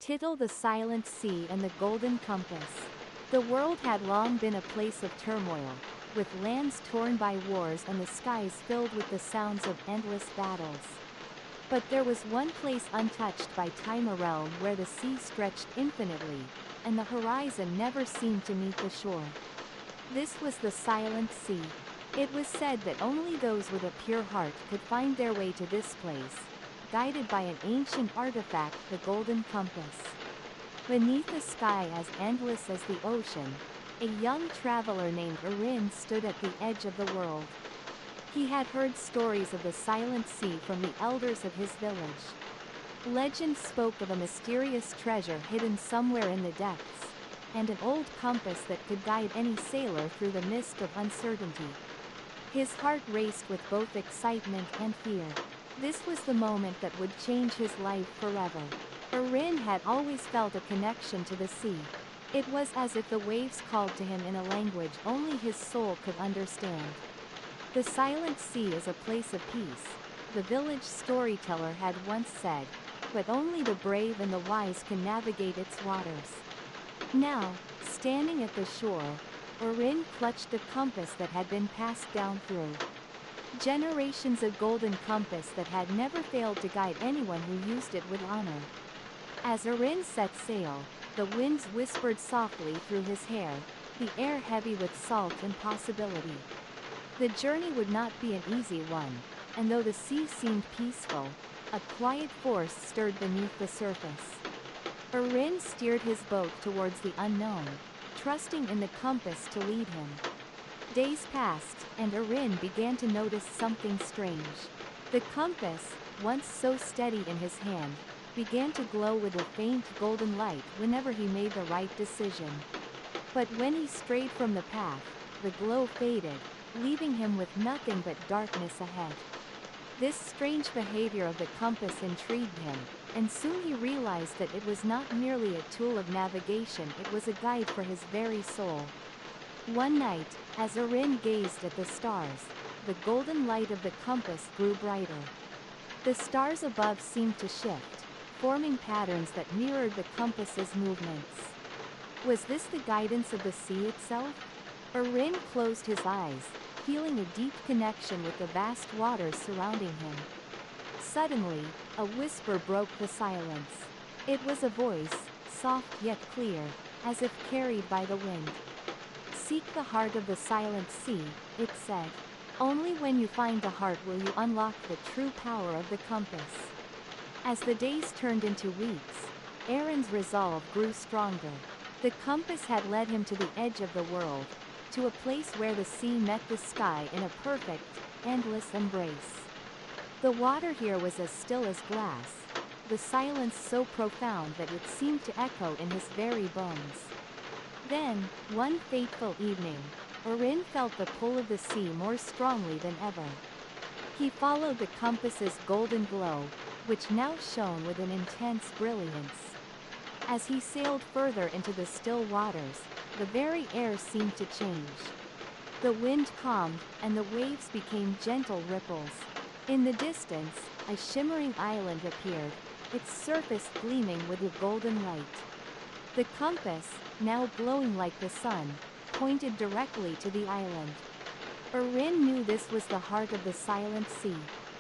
Title: The Silent Sea and the Golden Compass. The world had long been a place of turmoil, with lands torn by wars and the skies filled with the sounds of endless battles. But there was one place untouched by time, a realm where the sea stretched infinitely, and the horizon never seemed to meet the shore. This was the Silent Sea. It was said that only those with a pure heart could find their way to this place, guided by an ancient artifact, the Golden Compass. Beneath a sky as endless as the ocean, a young traveler named Erin stood at the edge of the world. He had heard stories of the Silent Sea from the elders of his village. Legend spoke of a mysterious treasure hidden somewhere in the depths, and an old compass that could guide any sailor through the mist of uncertainty. His heart raced with both excitement and fear. This was the moment that would change his life forever. Erin had always felt a connection to the sea. It was as if the waves called to him in a language only his soul could understand. The Silent Sea is a place of peace, the village storyteller had once said, but only the brave and the wise can navigate its waters. Now, standing at the shore, Erin clutched a compass that had been passed down through generations, a golden compass that had never failed to guide anyone who used it with honor. As Erin set sail, the winds whispered softly through his hair, the air heavy with salt and possibility. The journey would not be an easy one, and though the sea seemed peaceful, a quiet force stirred beneath the surface. Erin steered his boat towards the unknown, trusting in the compass to lead him. Days passed, and Erin began to notice something strange. The compass, once so steady in his hand, began to glow with a faint golden light whenever he made the right decision. But when he strayed from the path, the glow faded, leaving him with nothing but darkness ahead. This strange behavior of the compass intrigued him, and soon he realized that it was not merely a tool of navigation, it was a guide for his very soul. One night, as Erin gazed at the stars, the golden light of the compass grew brighter. The stars above seemed to shift, forming patterns that mirrored the compass's movements. Was this the guidance of the sea itself? Erin closed his eyes, feeling a deep connection with the vast waters surrounding him. Suddenly, a whisper broke the silence. It was a voice, soft yet clear, as if carried by the wind. "Seek the heart of the Silent Sea," it said. "Only when you find the heart will you unlock the true power of the compass." As the days turned into weeks, Erin's resolve grew stronger. The compass had led him to the edge of the world, to a place where the sea met the sky in a perfect, endless embrace. The water here was as still as glass, the silence so profound that it seemed to echo in his very bones. Then, one fateful evening, Erin felt the pull of the sea more strongly than ever. He followed the compass's golden glow, which now shone with an intense brilliance. As he sailed further into the still waters, the very air seemed to change. The wind calmed, and the waves became gentle ripples. In the distance, a shimmering island appeared, its surface gleaming with a golden light. The compass, now glowing like the sun, pointed directly to the island. Erin knew this was the heart of the Silent Sea.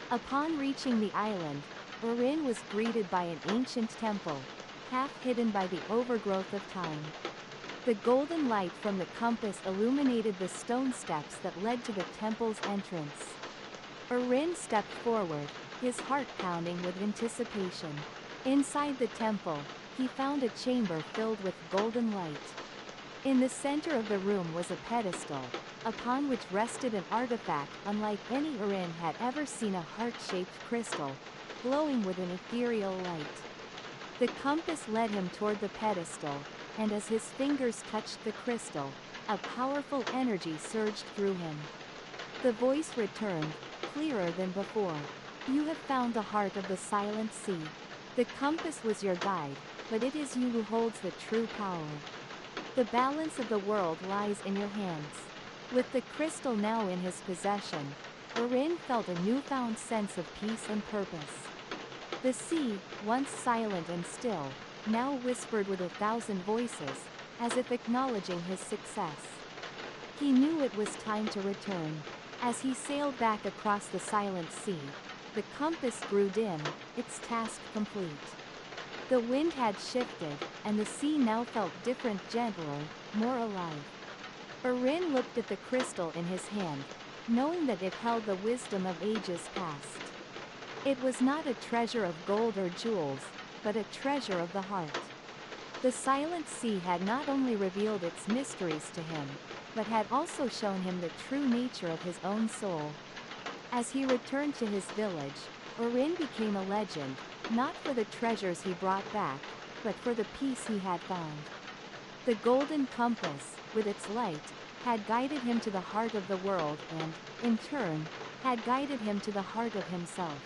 Upon reaching the island, Erin was greeted by an ancient temple, half hidden by the overgrowth of time. The golden light from the compass illuminated the stone steps that led to the temple's entrance. Erin stepped forward, his heart pounding with anticipation. Inside the temple, he found a chamber filled with golden light. In the center of the room was a pedestal, upon which rested an artifact unlike any Erin had ever seen, a heart-shaped crystal, glowing with an ethereal light. The compass led him toward the pedestal, and as his fingers touched the crystal, a powerful energy surged through him. The voice returned, clearer than before. "You have found the heart of the Silent Sea. The compass was your guide, but it is you who holds the true power. The balance of the world lies in your hands." With the crystal now in his possession, Erin felt a newfound sense of peace and purpose. The sea, once silent and still, now whispered with 1,000 voices, as if acknowledging his success. He knew it was time to return. As he sailed back across the silent sea, the compass grew dim, its task complete. The wind had shifted, and the sea now felt different, gentler, more alive. Erin looked at the crystal in his hand, knowing that it held the wisdom of ages past. It was not a treasure of gold or jewels, but a treasure of the heart. The silent sea had not only revealed its mysteries to him, but had also shown him the true nature of his own soul. As he returned to his village, Erin became a legend, not for the treasures he brought back, but for the peace he had found. The golden compass, with its light, had guided him to the heart of the world and, in turn, had guided him to the heart of himself.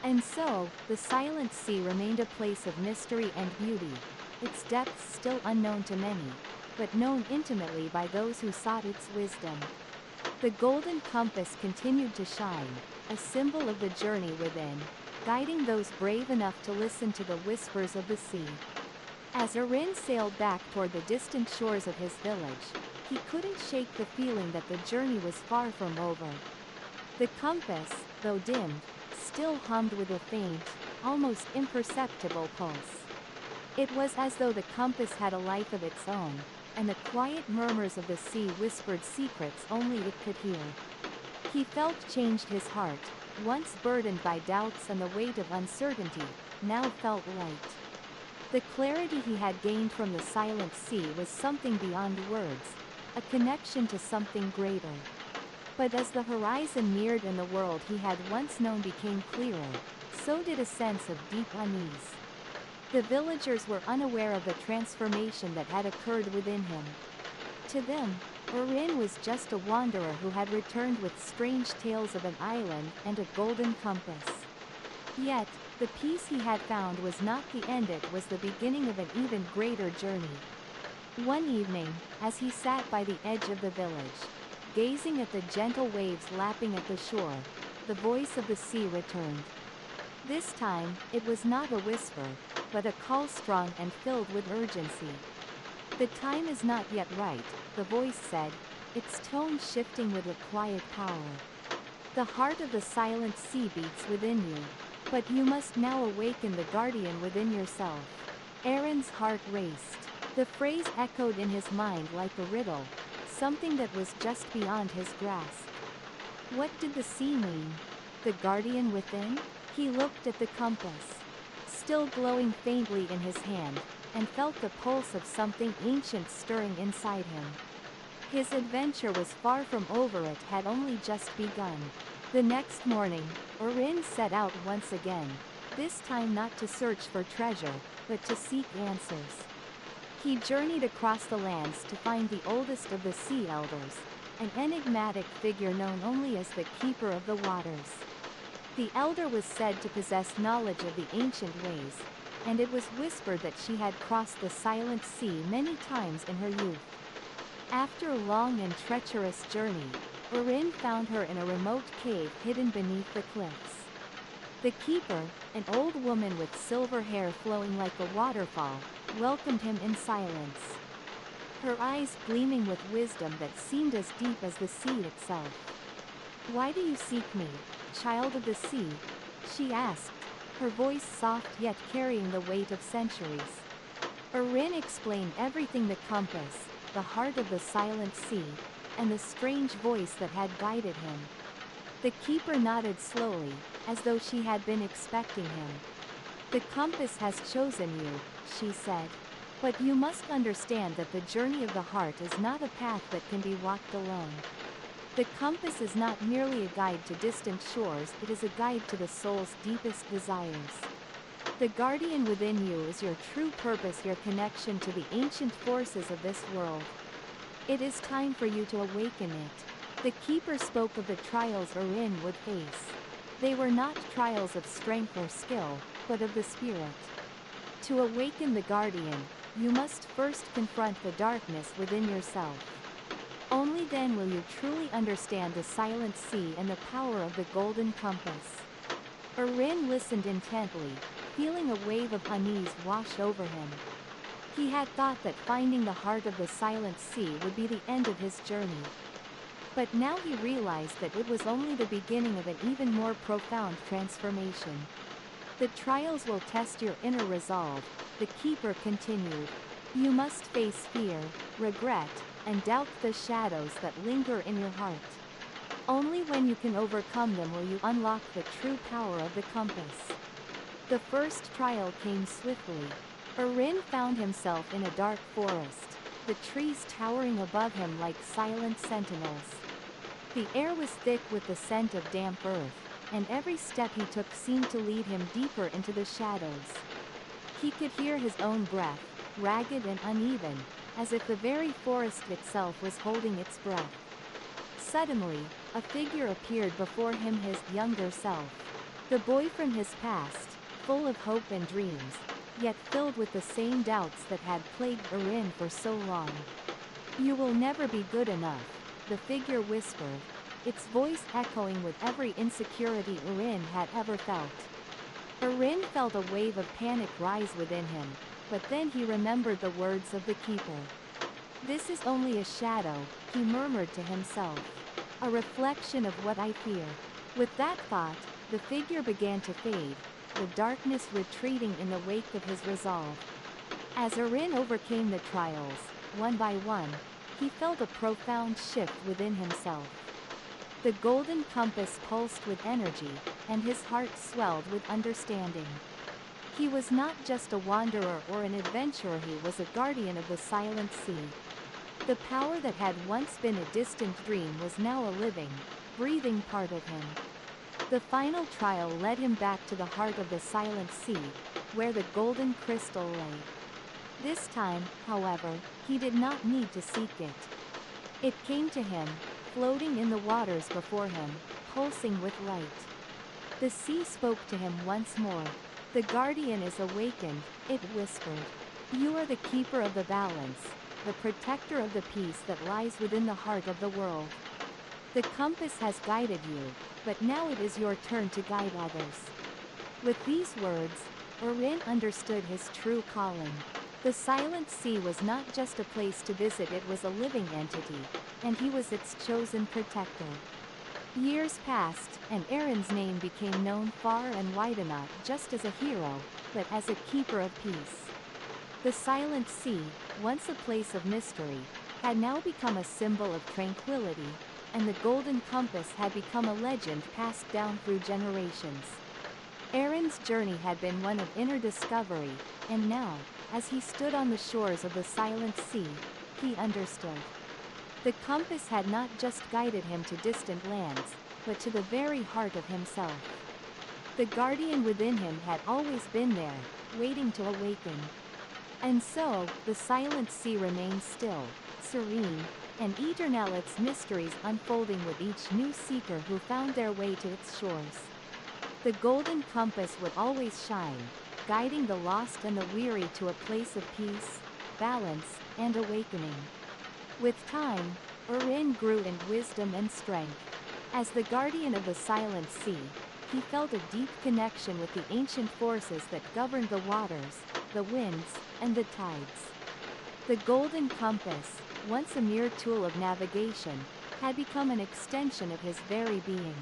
And so, the silent sea remained a place of mystery and beauty, its depths still unknown to many, but known intimately by those who sought its wisdom. The golden compass continued to shine, a symbol of the journey within, guiding those brave enough to listen to the whispers of the sea. As Erin sailed back toward the distant shores of his village, he couldn't shake the feeling that the journey was far from over. The compass, though dimmed, still hummed with a faint, almost imperceptible pulse. It was as though the compass had a life of its own, and the quiet murmurs of the sea whispered secrets only it could hear. He felt changed. His heart, once burdened by doubts and the weight of uncertainty, now felt light. The clarity he had gained from the silent sea was something beyond words, a connection to something greater. But as the horizon neared and the world he had once known became clearer, so did a sense of deep unease. The villagers were unaware of the transformation that had occurred within him. To them, Erin was just a wanderer who had returned with strange tales of an island and a golden compass. Yet, the peace he had found was not the end, it was the beginning of an even greater journey. One evening, as he sat by the edge of the village, gazing at the gentle waves lapping at the shore, the voice of the sea returned. This time, it was not a whisper, but a call strong and filled with urgency. "The time is not yet right," the voice said, its tone shifting with a quiet power. "The heart of the silent sea beats within you. But you must now awaken the guardian within yourself." Erin's heart raced. The phrase echoed in his mind like a riddle, something that was just beyond his grasp. What did the sea mean? The guardian within? He looked at the compass, still glowing faintly in his hand, and felt the pulse of something ancient stirring inside him. His adventure was far from over, it had only just begun. The next morning, Erin set out once again, this time not to search for treasure, but to seek answers. He journeyed across the lands to find the oldest of the sea elders, an enigmatic figure known only as the Keeper of the Waters. The elder was said to possess knowledge of the ancient ways, and it was whispered that she had crossed the silent sea many times in her youth. After a long and treacherous journey, Erin found her in a remote cave hidden beneath the cliffs. The keeper, an old woman with silver hair flowing like a waterfall, welcomed him in silence. Her eyes gleaming with wisdom that seemed as deep as the sea itself. "Why do you seek me, child of the sea?" she asked, her voice soft yet carrying the weight of centuries. Erin explained everything: the compass, the heart of the silent sea, and the strange voice that had guided him. The keeper nodded slowly, as though she had been expecting him. "The compass has chosen you," she said. "But you must understand that the journey of the heart is not a path that can be walked alone. The compass is not merely a guide to distant shores, it is a guide to the soul's deepest desires. The guardian within you is your true purpose, your connection to the ancient forces of this world. It is time for you to awaken it." The keeper spoke of the trials Erin would face. They were not trials of strength or skill, but of the spirit. To awaken the guardian, you must first confront the darkness within yourself. Only then will you truly understand the silent sea and the power of the golden compass. Erin listened intently, feeling a wave of unease wash over him. He had thought that finding the heart of the silent sea would be the end of his journey. But now he realized that it was only the beginning of an even more profound transformation. The trials will test your inner resolve, the keeper continued. You must face fear, regret, and doubt, the shadows that linger in your heart. Only when you can overcome them will you unlock the true power of the compass. The first trial came swiftly. Erin found himself in a dark forest, the trees towering above him like silent sentinels. The air was thick with the scent of damp earth, and every step he took seemed to lead him deeper into the shadows. He could hear his own breath, ragged and uneven, as if the very forest itself was holding its breath. Suddenly, a figure appeared before him, his younger self. The boy from his past, full of hope and dreams, yet filled with the same doubts that had plagued Erin for so long. You will never be good enough, the figure whispered, its voice echoing with every insecurity Erin had ever felt. Erin felt a wave of panic rise within him, but then he remembered the words of the keeper. This is only a shadow, he murmured to himself. A reflection of what I fear. With that thought, the figure began to fade, the darkness retreating in the wake of his resolve. As Erin overcame the trials, one by one, he felt a profound shift within himself. The golden compass pulsed with energy, and his heart swelled with understanding. He was not just a wanderer or an adventurer, he was a guardian of the silent sea. The power that had once been a distant dream was now a living, breathing part of him. The final trial led him back to the heart of the silent sea, where the golden crystal lay. This time, however, he did not need to seek it. It came to him, floating in the waters before him, pulsing with light. The sea spoke to him once more. The guardian is awakened, it whispered. You are the keeper of the balance, the protector of the peace that lies within the heart of the world. The compass has guided you, but now it is your turn to guide others. With these words, Erin understood his true calling. The silent sea was not just a place to visit, it was a living entity, and he was its chosen protector. Years passed, and Erin's name became known far and wide, not just as a hero, but as a keeper of peace. The silent sea, once a place of mystery, had now become a symbol of tranquility, and the golden compass had become a legend passed down through generations. Erin's journey had been one of inner discovery, and now, as he stood on the shores of the silent sea, he understood. The compass had not just guided him to distant lands, but to the very heart of himself. The guardian within him had always been there, waiting to awaken. And so, the silent sea remains still, serene, and eternal, its mysteries unfolding with each new seeker who found their way to its shores. The golden compass would always shine, guiding the lost and the weary to a place of peace, balance, and awakening. With time, Erin grew in wisdom and strength. As the guardian of the silent sea, he felt a deep connection with the ancient forces that governed the waters, the winds, and the tides. The golden compass, once a mere tool of navigation, had become an extension of his very being.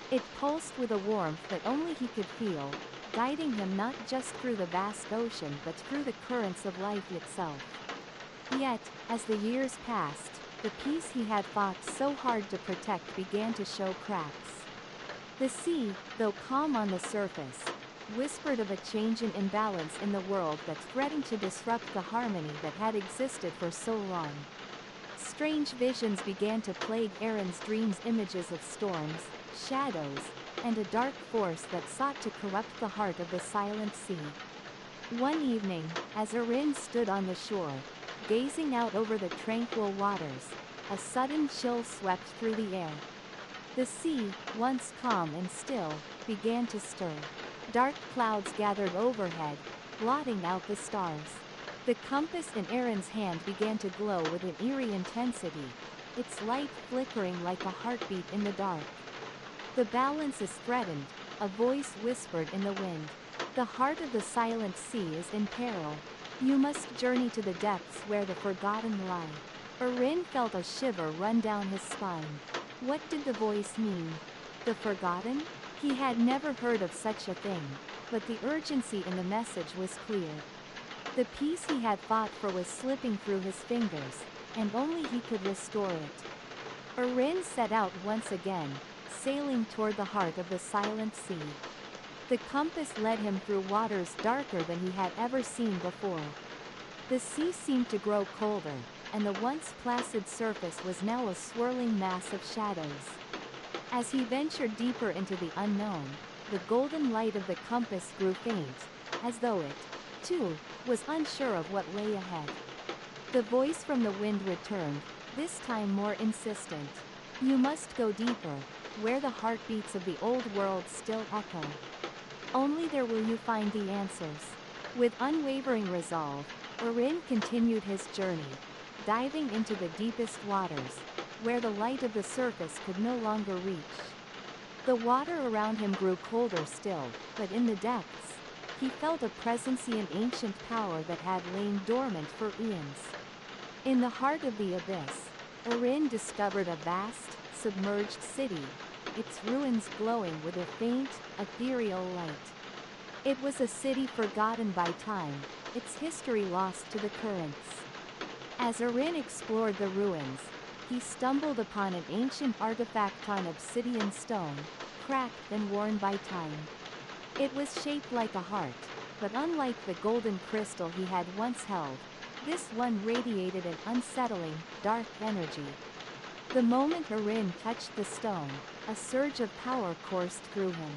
It pulsed with a warmth that only he could feel, guiding him not just through the vast ocean but through the currents of life itself. Yet, as the years passed, the peace he had fought so hard to protect began to show cracks. The sea, though calm on the surface, whispered of a change and imbalance in the world that threatened to disrupt the harmony that had existed for so long. Strange visions began to plague Erin's dreams, images of storms, shadows, and a dark force that sought to corrupt the heart of the silent sea. One evening, as Erin stood on the shore, gazing out over the tranquil waters, a sudden chill swept through the air. The sea, once calm and still, began to stir. Dark clouds gathered overhead, blotting out the stars. The compass in Erin's hand began to glow with an eerie intensity, its light flickering like a heartbeat in the dark. The balance is threatened, a voice whispered in the wind. The heart of the silent sea is in peril. You must journey to the depths where the forgotten lie. Erin felt a shiver run down his spine. What did the voice mean? The forgotten? He had never heard of such a thing, but the urgency in the message was clear. The peace he had fought for was slipping through his fingers, and only he could restore it. Erin set out once again, sailing toward the heart of the silent sea. The compass led him through waters darker than he had ever seen before. The sea seemed to grow colder, and the once placid surface was now a swirling mass of shadows. As he ventured deeper into the unknown, the golden light of the compass grew faint, as though it, too, was unsure of what lay ahead. The voice from the wind returned, this time more insistent. You must go deeper, where the heartbeats of the old world still echo. Only there will you find the answers. With unwavering resolve, Erin continued his journey, diving into the deepest waters, where the light of the surface could no longer reach. The water around him grew colder still, but in the depths, he felt a presentient ancient power that had lain dormant for eons. In the heart of the abyss, Erin discovered a vast, submerged city, its ruins glowing with a faint, ethereal light. It was a city forgotten by time, its history lost to the currents. As Erin explored the ruins, he stumbled upon an ancient artifact on obsidian stone, cracked and worn by time. It was shaped like a heart, but unlike the golden crystal he had once held, this one radiated an unsettling, dark energy. The moment Erin touched the stone, a surge of power coursed through him.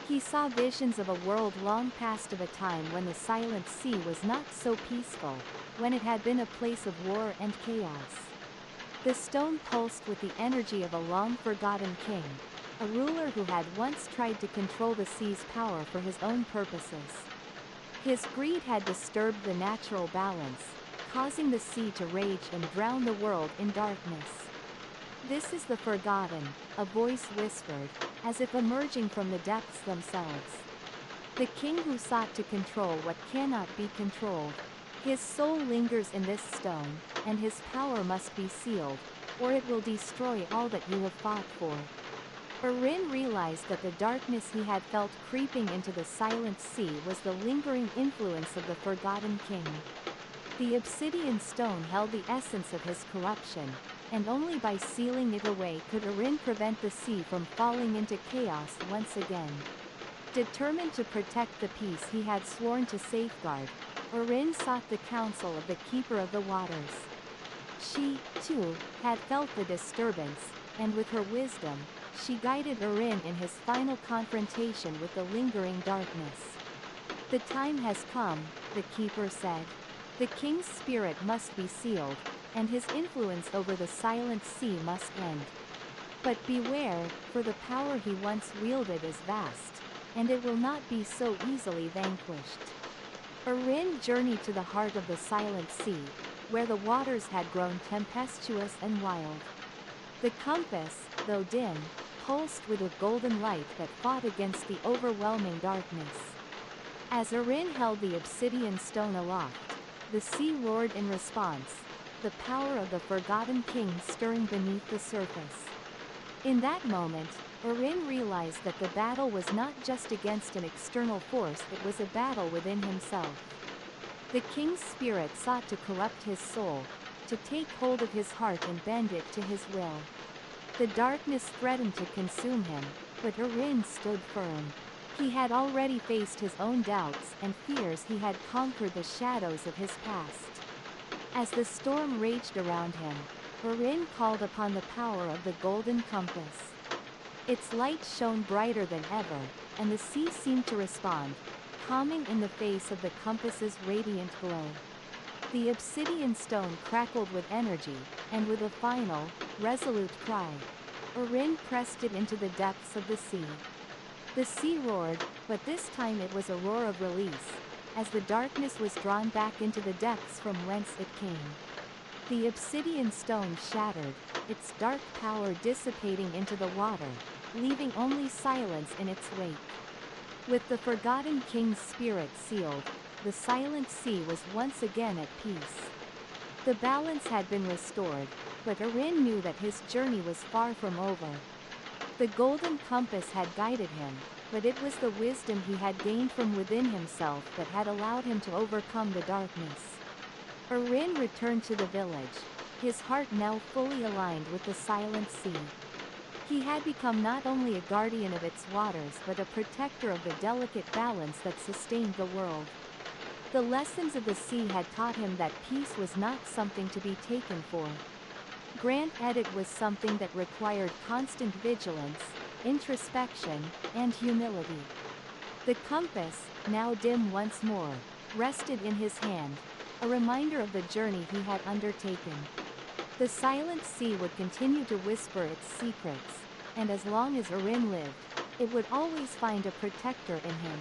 He saw visions of a world long past, of a time when the silent sea was not so peaceful, when it had been a place of war and chaos. The stone pulsed with the energy of a long-forgotten king, a ruler who had once tried to control the sea's power for his own purposes. His greed had disturbed the natural balance, causing the sea to rage and drown the world in darkness. This is the forgotten, a voice whispered, as if emerging from the depths themselves. The king who sought to control what cannot be controlled. His soul lingers in this stone, and his power must be sealed, or it will destroy all that you have fought for. Erin realized that the darkness he had felt creeping into the silent sea was the lingering influence of the forgotten king. The obsidian stone held the essence of his corruption, and only by sealing it away could Erin prevent the sea from falling into chaos once again. Determined to protect the peace he had sworn to safeguard, Erin sought the counsel of the Keeper of the Waters. She, too, had felt the disturbance, and with her wisdom, she guided Erin in his final confrontation with the lingering darkness. The time has come, the Keeper said. The king's spirit must be sealed, and his influence over the silent sea must end. But beware, for the power he once wielded is vast, and it will not be so easily vanquished. Erin journeyed to the heart of the silent sea, where the waters had grown tempestuous and wild. The compass, though dim, pulsed with a golden light that fought against the overwhelming darkness. As Erin held the obsidian stone aloft, the sea roared in response, the power of the forgotten king stirring beneath the surface. In that moment, Erin realized that the battle was not just against an external force, it was a battle within himself. The king's spirit sought to corrupt his soul, to take hold of his heart and bend it to his will. The darkness threatened to consume him, but Erin stood firm. He had already faced his own doubts and fears, he had conquered the shadows of his past. As the storm raged around him, Erin called upon the power of the golden compass. Its light shone brighter than ever, and the sea seemed to respond, calming in the face of the compass's radiant glow. The obsidian stone crackled with energy, and with a final, resolute cry, Erin pressed it into the depths of the sea. The sea roared, but this time it was a roar of release, as the darkness was drawn back into the depths from whence it came. The obsidian stone shattered, its dark power dissipating into the water, leaving only silence in its wake. With the forgotten king's spirit sealed, the silent sea was once again at peace. The balance had been restored, but Arin knew that his journey was far from over. The golden compass had guided him, but it was the wisdom he had gained from within himself that had allowed him to overcome the darkness. Arin returned to the village, his heart now fully aligned with the silent sea. He had become not only a guardian of its waters but a protector of the delicate balance that sustained the world. The lessons of the sea had taught him that peace was not something to be taken for granted. It was something that required constant vigilance, introspection, and humility. The compass, now dim once more, rested in his hand, a reminder of the journey he had undertaken. The silent sea would continue to whisper its secrets, and as long as Arin lived, it would always find a protector in him.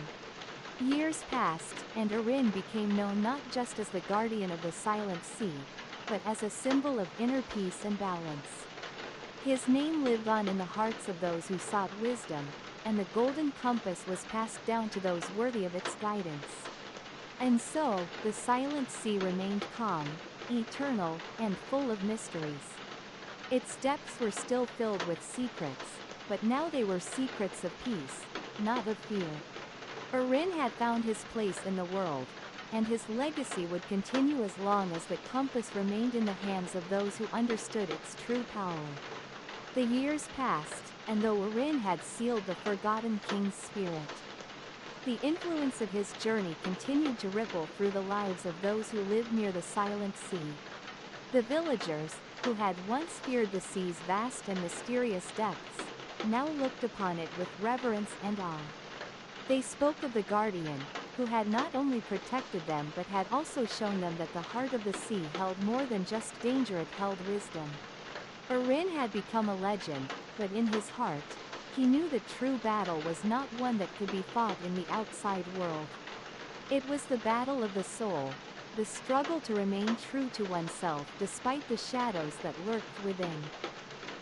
Years passed, and Arin became known not just as the guardian of the silent sea, but as a symbol of inner peace and balance. His name lived on in the hearts of those who sought wisdom, and the golden compass was passed down to those worthy of its guidance. And so, the silent sea remained calm, eternal, and full of mysteries. Its depths were still filled with secrets, but now they were secrets of peace, not of fear. Arin had found his place in the world, and his legacy would continue as long as the compass remained in the hands of those who understood its true power. The years passed, and though Arin had sealed the forgotten king's spirit, the influence of his journey continued to ripple through the lives of those who lived near the silent sea. The villagers, who had once feared the sea's vast and mysterious depths, now looked upon it with reverence and awe. They spoke of the guardian, who had not only protected them but had also shown them that the heart of the sea held more than just danger, it held wisdom. Arin had become a legend, but in his heart, he knew the true battle was not one that could be fought in the outside world. It was the battle of the soul, the struggle to remain true to oneself despite the shadows that lurked within.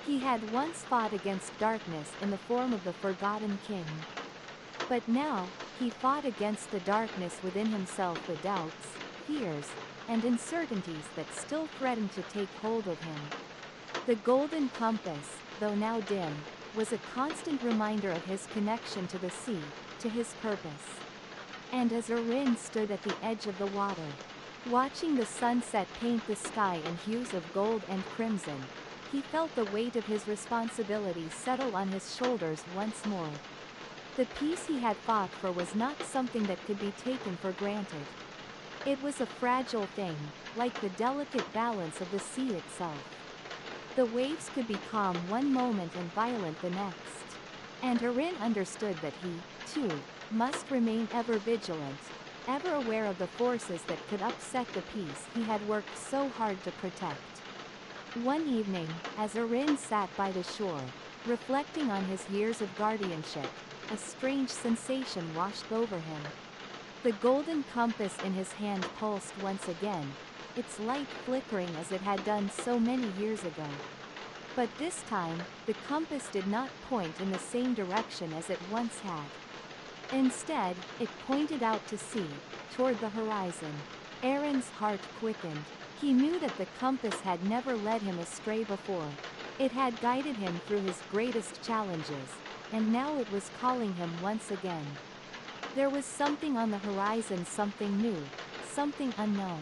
He had once fought against darkness in the form of the forgotten king. But now, he fought against the darkness within himself, the doubts, fears, and uncertainties that still threatened to take hold of him. The golden compass, though now dim, was a constant reminder of his connection to the sea, to his purpose. And as Arin stood at the edge of the water, watching the sunset paint the sky in hues of gold and crimson, he felt the weight of his responsibility settle on his shoulders once more. The peace he had fought for was not something that could be taken for granted. It was a fragile thing, like the delicate balance of the sea itself. The waves could be calm one moment and violent the next. And Arin understood that he, too, must remain ever vigilant, ever aware of the forces that could upset the peace he had worked so hard to protect. One evening, as Arin sat by the shore, reflecting on his years of guardianship, a strange sensation washed over him. The golden compass in his hand pulsed once again, its light flickering as it had done so many years ago. But this time, the compass did not point in the same direction as it once had. Instead, it pointed out to sea, toward the horizon. Arin's heart quickened. He knew that the compass had never led him astray before. It had guided him through his greatest challenges, and now it was calling him once again. There was something on the horizon, something new, something unknown.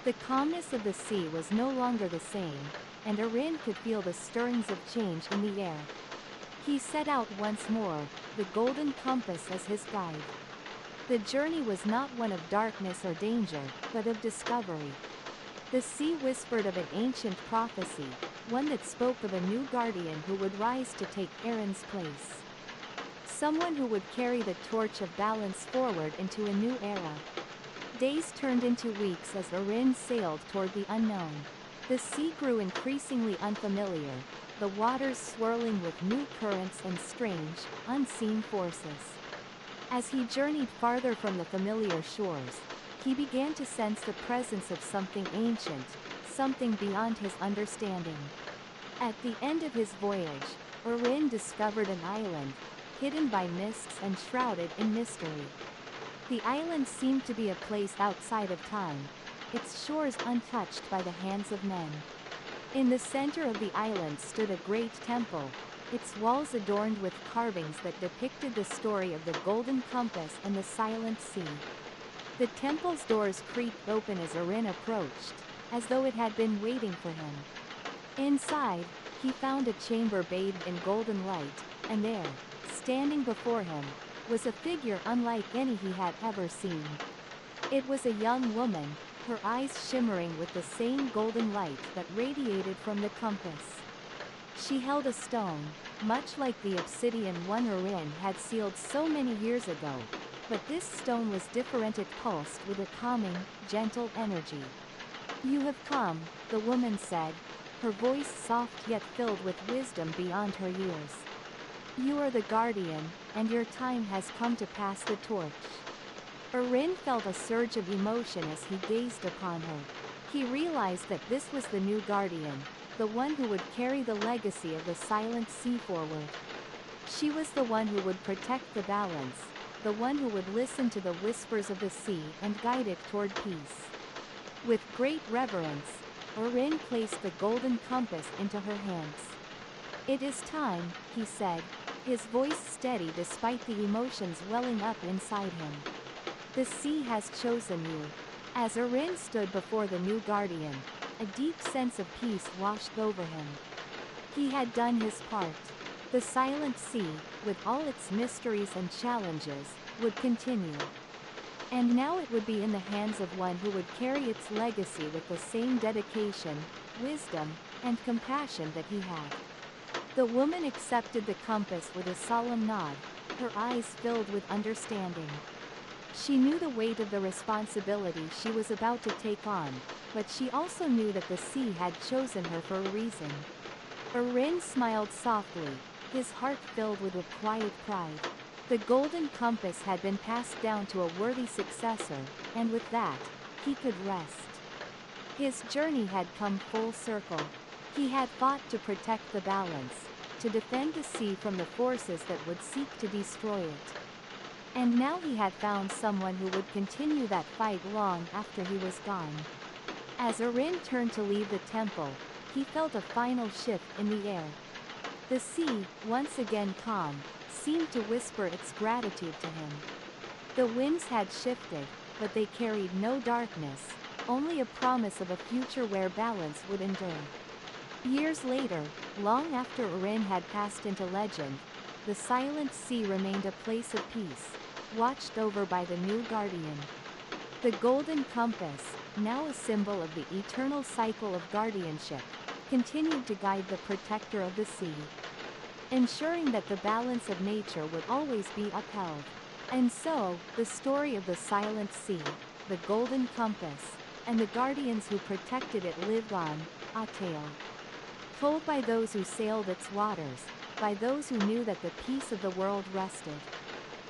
The calmness of the sea was no longer the same, and Arin could feel the stirrings of change in the air. He set out once more, the golden compass as his guide. The journey was not one of darkness or danger, but of discovery. The sea whispered of an ancient prophecy, one that spoke of a new guardian who would rise to take Arin's place. Someone who would carry the torch of balance forward into a new era. Days turned into weeks as Arin sailed toward the unknown. The sea grew increasingly unfamiliar, the waters swirling with new currents and strange, unseen forces. As he journeyed farther from the familiar shores, he began to sense the presence of something ancient, something beyond his understanding. At the end of his voyage, Arin discovered an island, hidden by mists and shrouded in mystery. The island seemed to be a place outside of time, its shores untouched by the hands of men. In the center of the island stood a great temple, its walls adorned with carvings that depicted the story of the golden compass and the silent sea. The temple's doors creaked open as Arin approached, as though it had been waiting for him. Inside, he found a chamber bathed in golden light, and there, standing before him, was a figure unlike any he had ever seen. It was a young woman, her eyes shimmering with the same golden light that radiated from the compass. She held a stone, much like the obsidian one Arin had sealed so many years ago, but this stone was different. It pulsed with a calming, gentle energy. "You have come," the woman said, her voice soft yet filled with wisdom beyond her years. "You are the guardian, and your time has come to pass the torch." Arin felt a surge of emotion as he gazed upon her. He realized that this was the new guardian, the one who would carry the legacy of the silent sea forward. She was the one who would protect the balance, the one who would listen to the whispers of the sea and guide it toward peace. With great reverence, Arin placed the golden compass into her hands. "It is time," he said, his voice steady despite the emotions welling up inside him. "The sea has chosen you." As Arin stood before the new guardian, a deep sense of peace washed over him. He had done his part. The silent sea, with all its mysteries and challenges, would continue. And now it would be in the hands of one who would carry its legacy with the same dedication, wisdom, and compassion that he had. The woman accepted the compass with a solemn nod, her eyes filled with understanding. She knew the weight of the responsibility she was about to take on, but she also knew that the sea had chosen her for a reason. Arin smiled softly, his heart filled with a quiet pride. The golden compass had been passed down to a worthy successor, and with that, he could rest. His journey had come full circle. He had fought to protect the balance, to defend the sea from the forces that would seek to destroy it. And now he had found someone who would continue that fight long after he was gone. As Arin turned to leave the temple, he felt a final shift in the air. The sea, once again calm, seemed to whisper its gratitude to him. The winds had shifted, but they carried no darkness, only a promise of a future where balance would endure. Years later, long after Arin had passed into legend, the silent sea remained a place of peace, watched over by the new guardian. The golden compass, now a symbol of the eternal cycle of guardianship, continued to guide the protector of the sea, ensuring that the balance of nature would always be upheld. And so, the story of the silent sea, the golden compass, and the guardians who protected it lived on, a tale told by those who sailed its waters, by those who knew that the peace of the world rested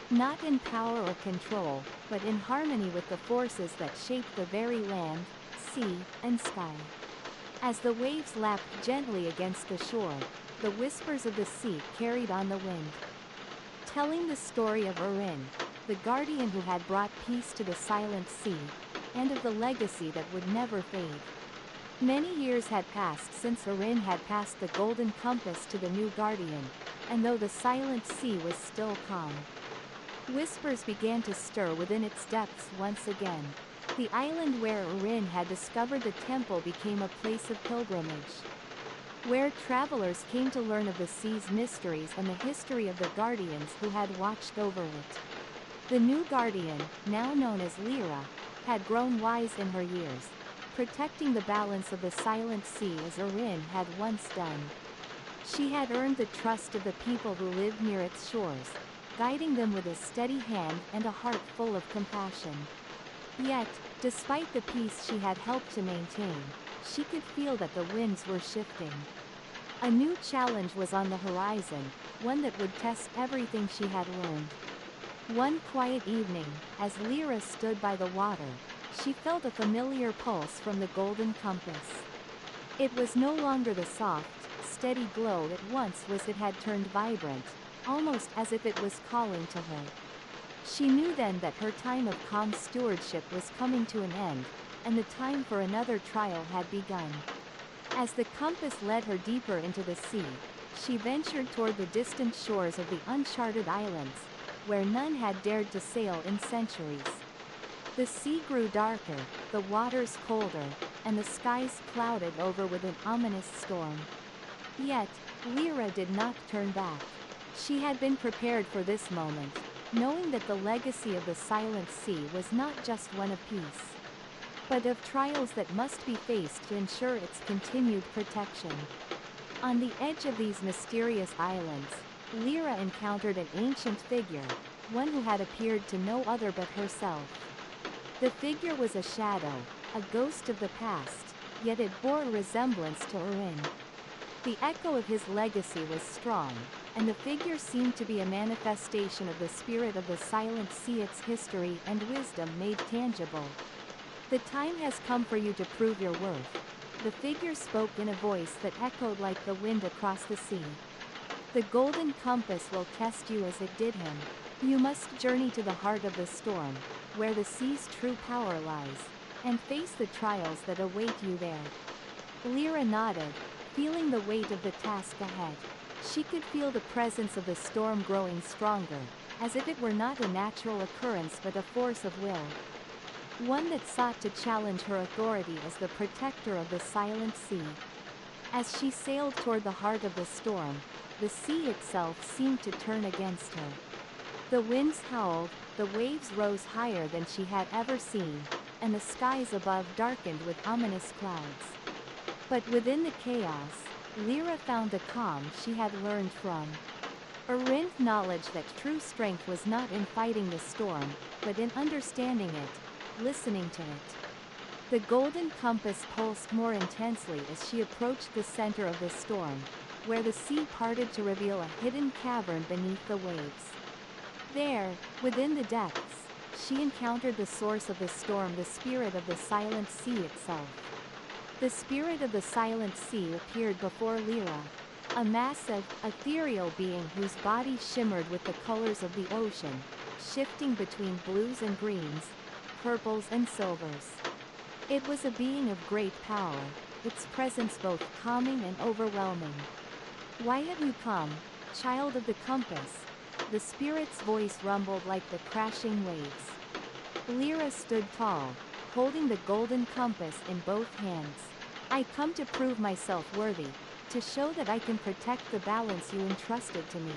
not in power or control, but in harmony with the forces that shaped the very land, sea, and sky. As the waves lapped gently against the shore, the whispers of the sea carried on the wind, telling the story of Arin, the guardian who had brought peace to the silent sea, and of the legacy that would never fade. Many years had passed since Arin had passed the golden compass to the new guardian, and though the silent sea was still calm, whispers began to stir within its depths once again. The island where Arin had discovered the temple became a place of pilgrimage, where travelers came to learn of the sea's mysteries and the history of the guardians who had watched over it. The new guardian, now known as Lyra, had grown wise in her years, protecting the balance of the silent sea as Arin had once done. She had earned the trust of the people who lived near its shores, guiding them with a steady hand and a heart full of compassion. Yet, despite the peace she had helped to maintain, she could feel that the winds were shifting. A new challenge was on the horizon, one that would test everything she had learned. One quiet evening, as Lyra stood by the water, she felt a familiar pulse from the golden compass. It was no longer the soft, steady glow it once was. It had turned vibrant, almost as if it was calling to her. She knew then that her time of calm stewardship was coming to an end, and the time for another trial had begun. As the compass led her deeper into the sea, she ventured toward the distant shores of the uncharted islands, where none had dared to sail in centuries. The sea grew darker, the waters colder, and the skies clouded over with an ominous storm. Yet, Lyra did not turn back. She had been prepared for this moment, knowing that the legacy of the Silent Sea was not just one of peace, but of trials that must be faced to ensure its continued protection. On the edge of these mysterious islands, Lyra encountered an ancient figure, one who had appeared to no other but herself. The figure was a shadow, a ghost of the past, yet it bore a resemblance to Urin. The echo of his legacy was strong, and the figure seemed to be a manifestation of the spirit of the Silent Sea, its history and wisdom made tangible. "The time has come for you to prove your worth," the figure spoke in a voice that echoed like the wind across the sea. "The golden compass will test you as it did him. You must journey to the heart of the storm, where the sea's true power lies, and face the trials that await you there." Lyra nodded, feeling the weight of the task ahead. She could feel the presence of the storm growing stronger, as if it were not a natural occurrence but a force of will, one that sought to challenge her authority as the protector of the Silent Sea. As she sailed toward the heart of the storm, the sea itself seemed to turn against her. The winds howled, the waves rose higher than she had ever seen, and the skies above darkened with ominous clouds. But within the chaos, Lyra found the calm she had learned from Urin's knowledge that true strength was not in fighting the storm, but in understanding it, listening to it. The golden compass pulsed more intensely as she approached the center of the storm, where the sea parted to reveal a hidden cavern beneath the waves. There, within the depths, she encountered the source of the storm, the spirit of the Silent Sea itself. The spirit of the Silent Sea appeared before Lyra, a massive, ethereal being whose body shimmered with the colors of the ocean, shifting between blues and greens, purples and silvers. It was a being of great power, its presence both calming and overwhelming. "Why have you come, child of the compass?" The spirit's voice rumbled like the crashing waves. Lyra stood tall, holding the golden compass in both hands. "I come to prove myself worthy, to show that I can protect the balance you entrusted to me."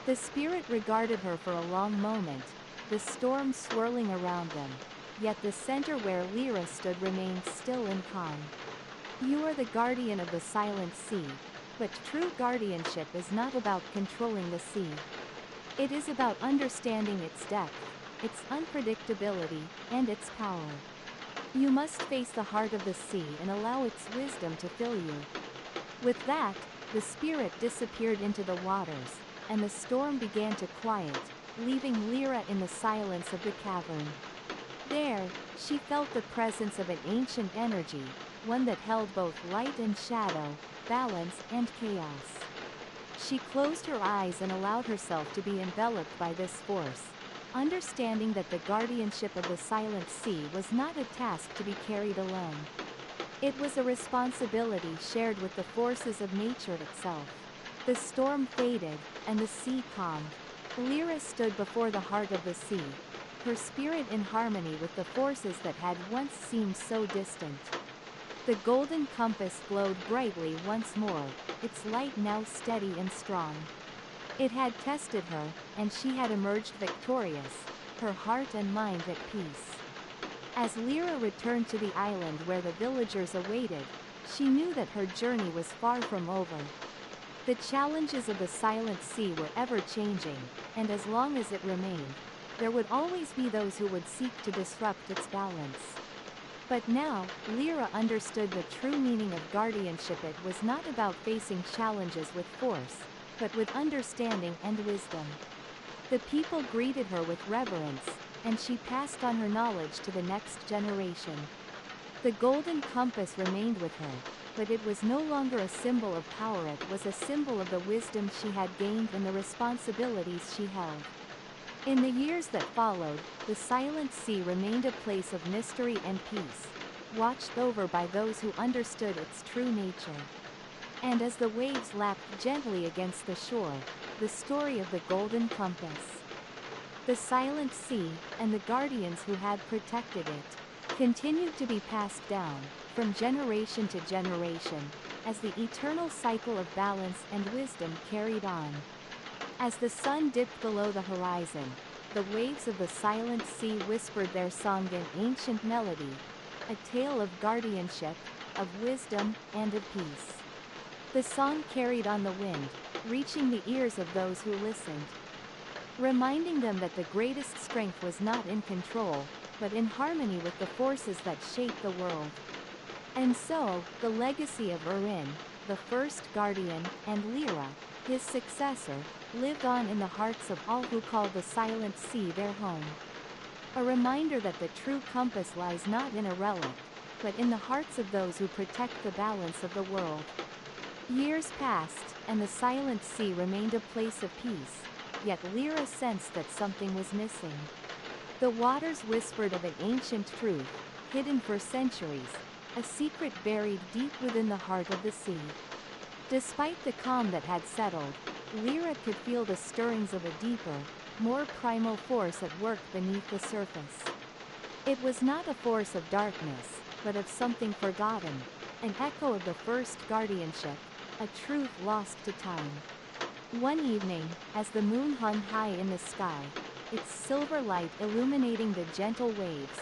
The spirit regarded her for a long moment, the storm swirling around them, yet the center where Lyra stood remained still and calm. "You are the guardian of the Silent Sea, but true guardianship is not about controlling the sea. It is about understanding its depth, its unpredictability, and its power. You must face the heart of the sea and allow its wisdom to fill you." With that, the spirit disappeared into the waters, and the storm began to quiet, leaving Lyra in the silence of the cavern. There, she felt the presence of an ancient energy, one that held both light and shadow, balance and chaos. She closed her eyes and allowed herself to be enveloped by this force, understanding that the guardianship of the Silent Sea was not a task to be carried alone. It was a responsibility shared with the forces of nature itself. The storm faded, and the sea calmed. Lyra stood before the heart of the sea, her spirit in harmony with the forces that had once seemed so distant. The golden compass glowed brightly once more, its light now steady and strong. It had tested her, and she had emerged victorious, her heart and mind at peace. As Lyra returned to the island where the villagers awaited, she knew that her journey was far from over. The challenges of the Silent Sea were ever-changing, and as long as it remained, there would always be those who would seek to disrupt its balance. But now, Lyra understood the true meaning of guardianship. It was not about facing challenges with force, but with understanding and wisdom. The people greeted her with reverence, and she passed on her knowledge to the next generation. The golden compass remained with her, but it was no longer a symbol of power, it was a symbol of the wisdom she had gained and the responsibilities she held. In the years that followed, the silent sea remained a place of mystery and peace, watched over by those who understood its true nature. And as the waves lapped gently against the shore, the story of the golden compass, the silent sea, and the guardians who had protected it, continued to be passed down, from generation to generation, as the eternal cycle of balance and wisdom carried on. As the sun dipped below the horizon, the waves of the silent sea whispered their song in ancient melody, a tale of guardianship, of wisdom, and of peace. The song carried on the wind, reaching the ears of those who listened, reminding them that the greatest strength was not in control, but in harmony with the forces that shape the world. And so, the legacy of Urin, the first guardian, and Lyra, his successor, lived on in the hearts of all who call the silent sea their home. A reminder that the true compass lies not in a relic, but in the hearts of those who protect the balance of the world. Years passed, and the silent sea remained a place of peace, yet Lyra sensed that something was missing. The waters whispered of an ancient truth, hidden for centuries, a secret buried deep within the heart of the sea. Despite the calm that had settled, Lyra could feel the stirrings of a deeper, more primal force at work beneath the surface. It was not a force of darkness, but of something forgotten, an echo of the first guardianship, a truth lost to time. One evening, as the moon hung high in the sky, its silver light illuminating the gentle waves,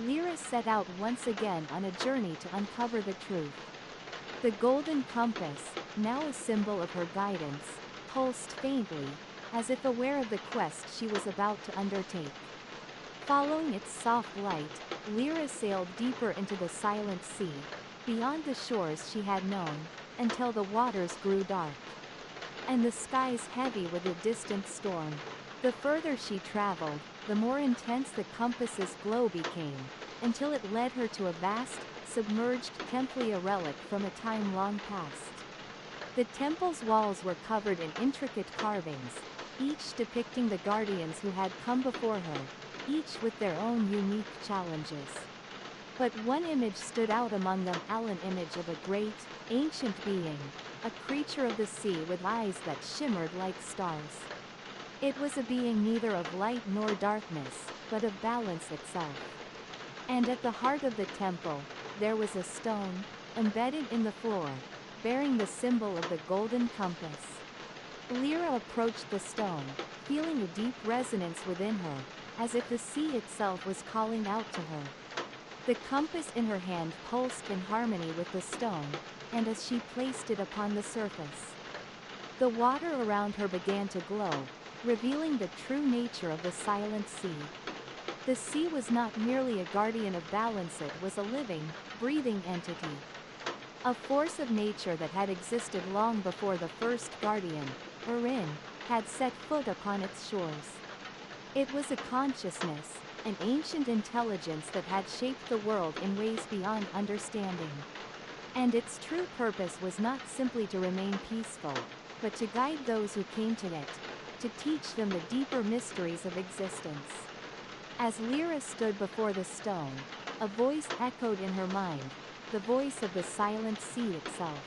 Lyra set out once again on a journey to uncover the truth. The golden compass, now a symbol of her guidance, pulsed faintly, as if aware of the quest she was about to undertake. Following its soft light, Lyra sailed deeper into the silent sea, beyond the shores she had known, until the waters grew dark, and the skies heavy with a distant storm. The further she traveled, the more intense the compass's glow became, until it led her to a vast, submerged temple, a relic from a time long past. The temple's walls were covered in intricate carvings, each depicting the guardians who had come before her, each with their own unique challenges. But one image stood out among them, an image of a great, ancient being, a creature of the sea with eyes that shimmered like stars. It was a being neither of light nor darkness, but of balance itself. And at the heart of the temple, there was a stone, embedded in the floor, bearing the symbol of the golden compass. Lyra approached the stone, feeling a deep resonance within her, as if the sea itself was calling out to her. The compass in her hand pulsed in harmony with the stone, and as she placed it upon the surface, the water around her began to glow, revealing the true nature of the silent sea. The sea was not merely a guardian of balance, it was a living, breathing entity. A force of nature that had existed long before the first guardian, Urin, had set foot upon its shores. It was a consciousness, an ancient intelligence that had shaped the world in ways beyond understanding. And its true purpose was not simply to remain peaceful, but to guide those who came to it, to teach them the deeper mysteries of existence. As Lyra stood before the stone, a voice echoed in her mind, the voice of the silent sea itself.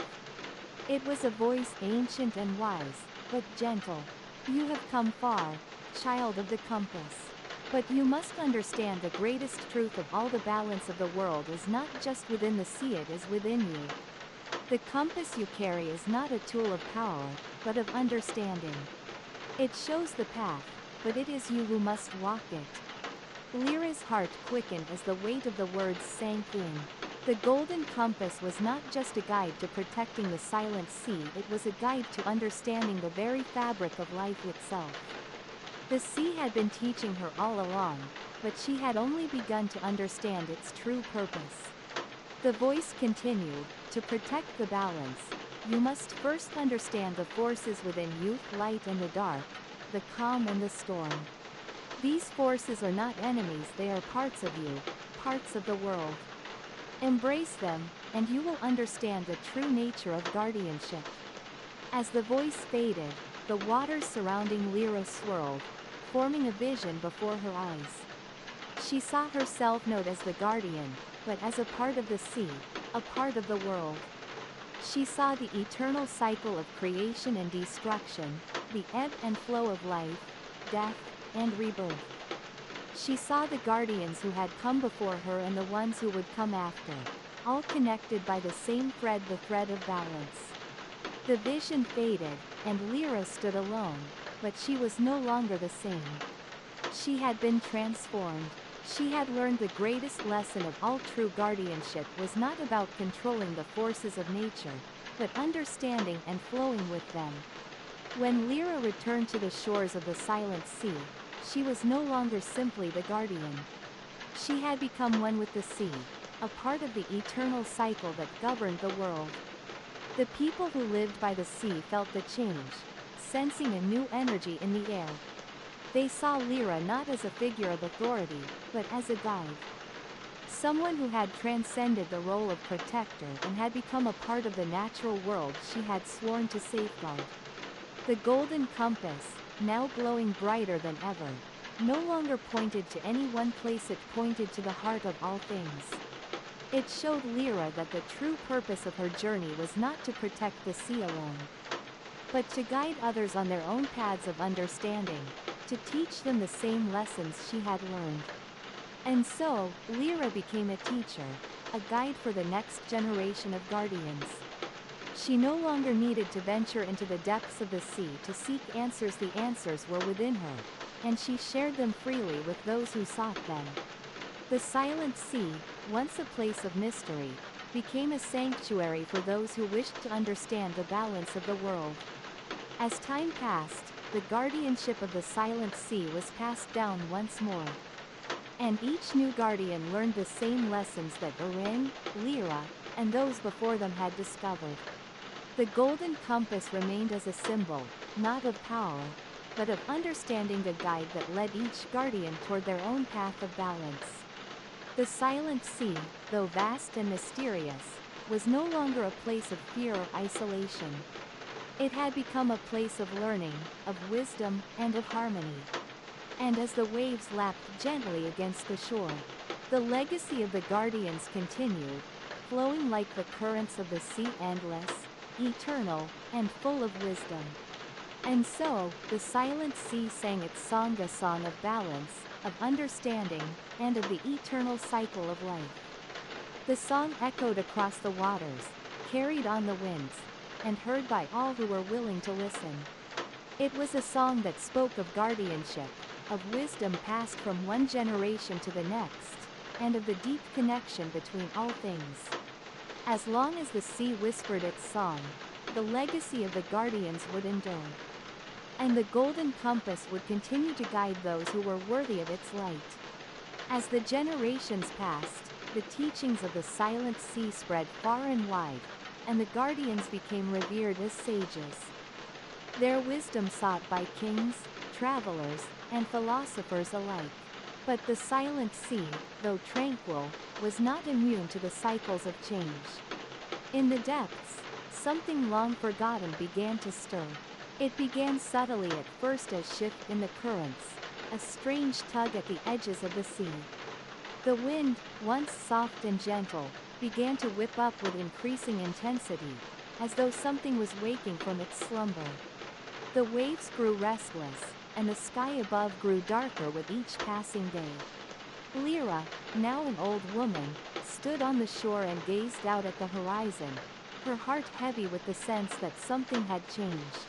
It was a voice ancient and wise, but gentle. You have come far, child of the compass. But you must understand the greatest truth of all, the balance of the world is not just within the sea, it is within you. The compass you carry is not a tool of power, but of understanding. It shows the path, but it is you who must walk it. Lyra's heart quickened as the weight of the words sank in. The golden compass was not just a guide to protecting the silent sea, it was a guide to understanding the very fabric of life itself. The sea had been teaching her all along, but she had only begun to understand its true purpose. The voice continued, to protect the balance, you must first understand the forces within you, light and the dark, the calm and the storm. These forces are not enemies, they are parts of you, parts of the world. Embrace them, and you will understand the true nature of guardianship. As the voice faded, the waters surrounding Lyra swirled, forming a vision before her eyes. She saw herself not as the guardian, but as a part of the sea, a part of the world. She saw the eternal cycle of creation and destruction, the ebb and flow of life, death, and rebirth. She saw the guardians who had come before her and the ones who would come after, all connected by the same thread, the thread of balance. The vision faded, and Lyra stood alone, but she was no longer the same. She had been transformed. She had learned the greatest lesson of all: true guardianship was not about controlling the forces of nature, but understanding and flowing with them. When Lyra returned to the shores of the silent sea, she was no longer simply the guardian. She had become one with the sea, a part of the eternal cycle that governed the world. The people who lived by the sea felt the change, sensing a new energy in the air. They saw Lyra not as a figure of authority, but as a guide. Someone who had transcended the role of protector and had become a part of the natural world she had sworn to safeguard. The golden compass, now glowing brighter than ever, no longer pointed to any one place, it pointed to the heart of all things. It showed Lyra that the true purpose of her journey was not to protect the sea alone, but to guide others on their own paths of understanding, to teach them the same lessons she had learned. And so, Lyra became a teacher, a guide for the next generation of guardians. She no longer needed to venture into the depths of the sea to seek answers. The answers were within her, and she shared them freely with those who sought them. The silent sea, once a place of mystery, became a sanctuary for those who wished to understand the balance of the world. As time passed, the guardianship of the silent sea was passed down once more. And each new guardian learned the same lessons that Erin, Lyra, and those before them had discovered. The golden compass remained as a symbol, not of power, but of understanding, a guide that led each guardian toward their own path of balance. The silent sea, though vast and mysterious, was no longer a place of fear or isolation. It had become a place of learning, of wisdom, and of harmony. And as the waves lapped gently against the shore, the legacy of the guardians continued, flowing like the currents of the sea, endless, eternal, and full of wisdom. And so, the silent sea sang its song, a song of balance, of understanding, and of the eternal cycle of life. The song echoed across the waters, carried on the winds, and heard by all who were willing to listen. It was a song that spoke of guardianship, of wisdom passed from one generation to the next, and of the deep connection between all things. As long as the sea whispered its song, the legacy of the guardians would endure. And the golden compass would continue to guide those who were worthy of its light. As the generations passed, the teachings of the silent sea spread far and wide, and the guardians became revered as sages. Their wisdom sought by kings, travelers, and philosophers alike. But the silent sea, though tranquil, was not immune to the cycles of change. In the depths, something long forgotten began to stir. It began subtly at first, as shift in the currents, a strange tug at the edges of the sea. The wind, once soft and gentle, began to whip up with increasing intensity, as though something was waking from its slumber. The waves grew restless, and the sky above grew darker with each passing day. Lyra, now an old woman, stood on the shore and gazed out at the horizon, her heart heavy with the sense that something had changed.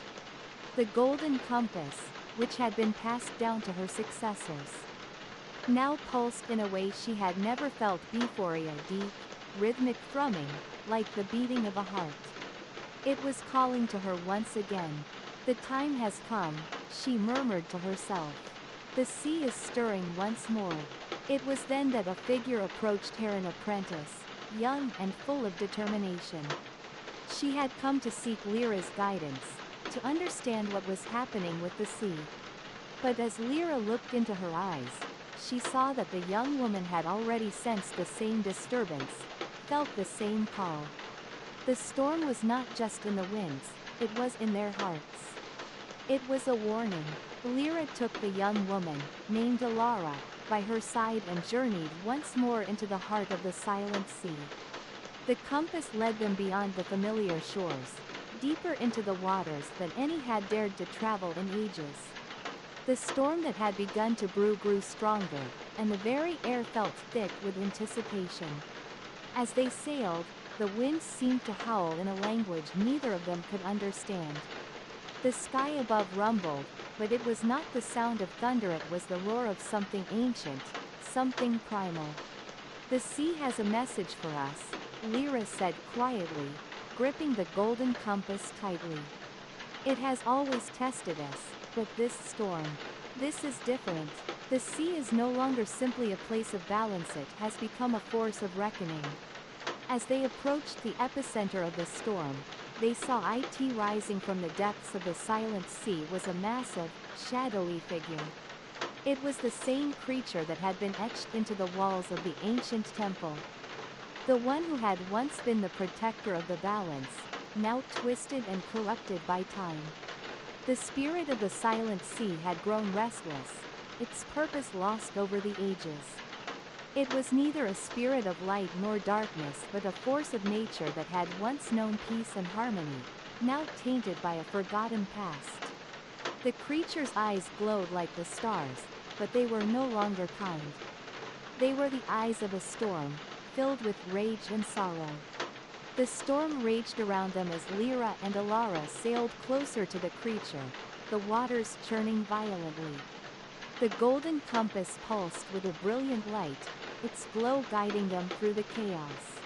The golden compass, which had been passed down to her successors, now pulsed in a way she had never felt before, a deep, rhythmic thrumming, like the beating of a heart. It was calling to her once again. The time has come, she murmured to herself. The sea is stirring once more. It was then that a figure approached her, an apprentice, young and full of determination. She had come to seek Lyra's guidance, to understand what was happening with the sea. But as Lyra looked into her eyes, she saw that the young woman had already sensed the same disturbance, felt the same call. The storm was not just in the winds, it was in their hearts. It was a warning. Lyra took the young woman, named Alara, by her side and journeyed once more into the heart of the silent sea. The compass led them beyond the familiar shores, deeper into the waters than any had dared to travel in ages. The storm that had begun to brew grew stronger, and the very air felt thick with anticipation. As they sailed, the winds seemed to howl in a language neither of them could understand. The sky above rumbled, but it was not the sound of thunder, it was the roar of something ancient, something primal. "The sea has a message for us," Lyra said quietly, gripping the golden compass tightly. "It has always tested us, but this storm, this is different. The sea is no longer simply a place of balance, it has become a force of reckoning." As they approached the epicenter of the storm, they saw it rising from the depths of the silent sea was a massive, shadowy figure. It was the same creature that had been etched into the walls of the ancient temple. The one who had once been the protector of the balance, now twisted and corrupted by time. The spirit of the silent sea had grown restless, its purpose lost over the ages. It was neither a spirit of light nor darkness but a force of nature that had once known peace and harmony, now tainted by a forgotten past. The creature's eyes glowed like the stars, but they were no longer kind. They were the eyes of a storm, filled with rage and sorrow. The storm raged around them as Lyra and Alara sailed closer to the creature, the waters churning violently. The golden compass pulsed with a brilliant light, its glow guiding them through the chaos.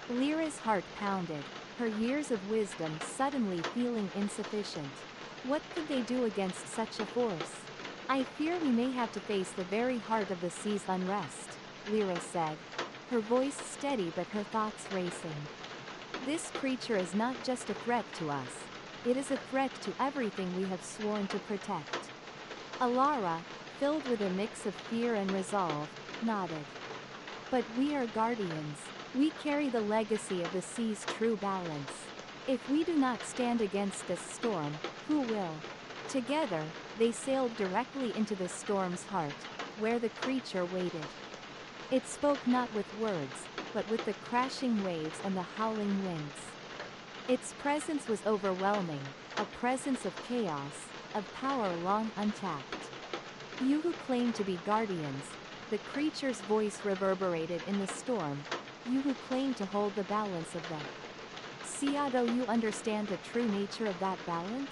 Lyra's heart pounded, her years of wisdom suddenly feeling insufficient. What could they do against such a force? "I fear we may have to face the very heart of the sea's unrest," Lyra said, her voice steady but her thoughts racing. "This creature is not just a threat to us, it is a threat to everything we have sworn to protect." Alara, filled with a mix of fear and resolve, nodded. "But we are guardians. We carry the legacy of the sea's true balance. If we do not stand against this storm, who will?" Together, they sailed directly into the storm's heart, where the creature waited. It spoke not with words, but with the crashing waves and the howling winds. Its presence was overwhelming, a presence of chaos, of power long untapped. "You who claim to be guardians," the creature's voice reverberated in the storm, "you who claim to hold the balance of the sea, do you understand the true nature of that balance?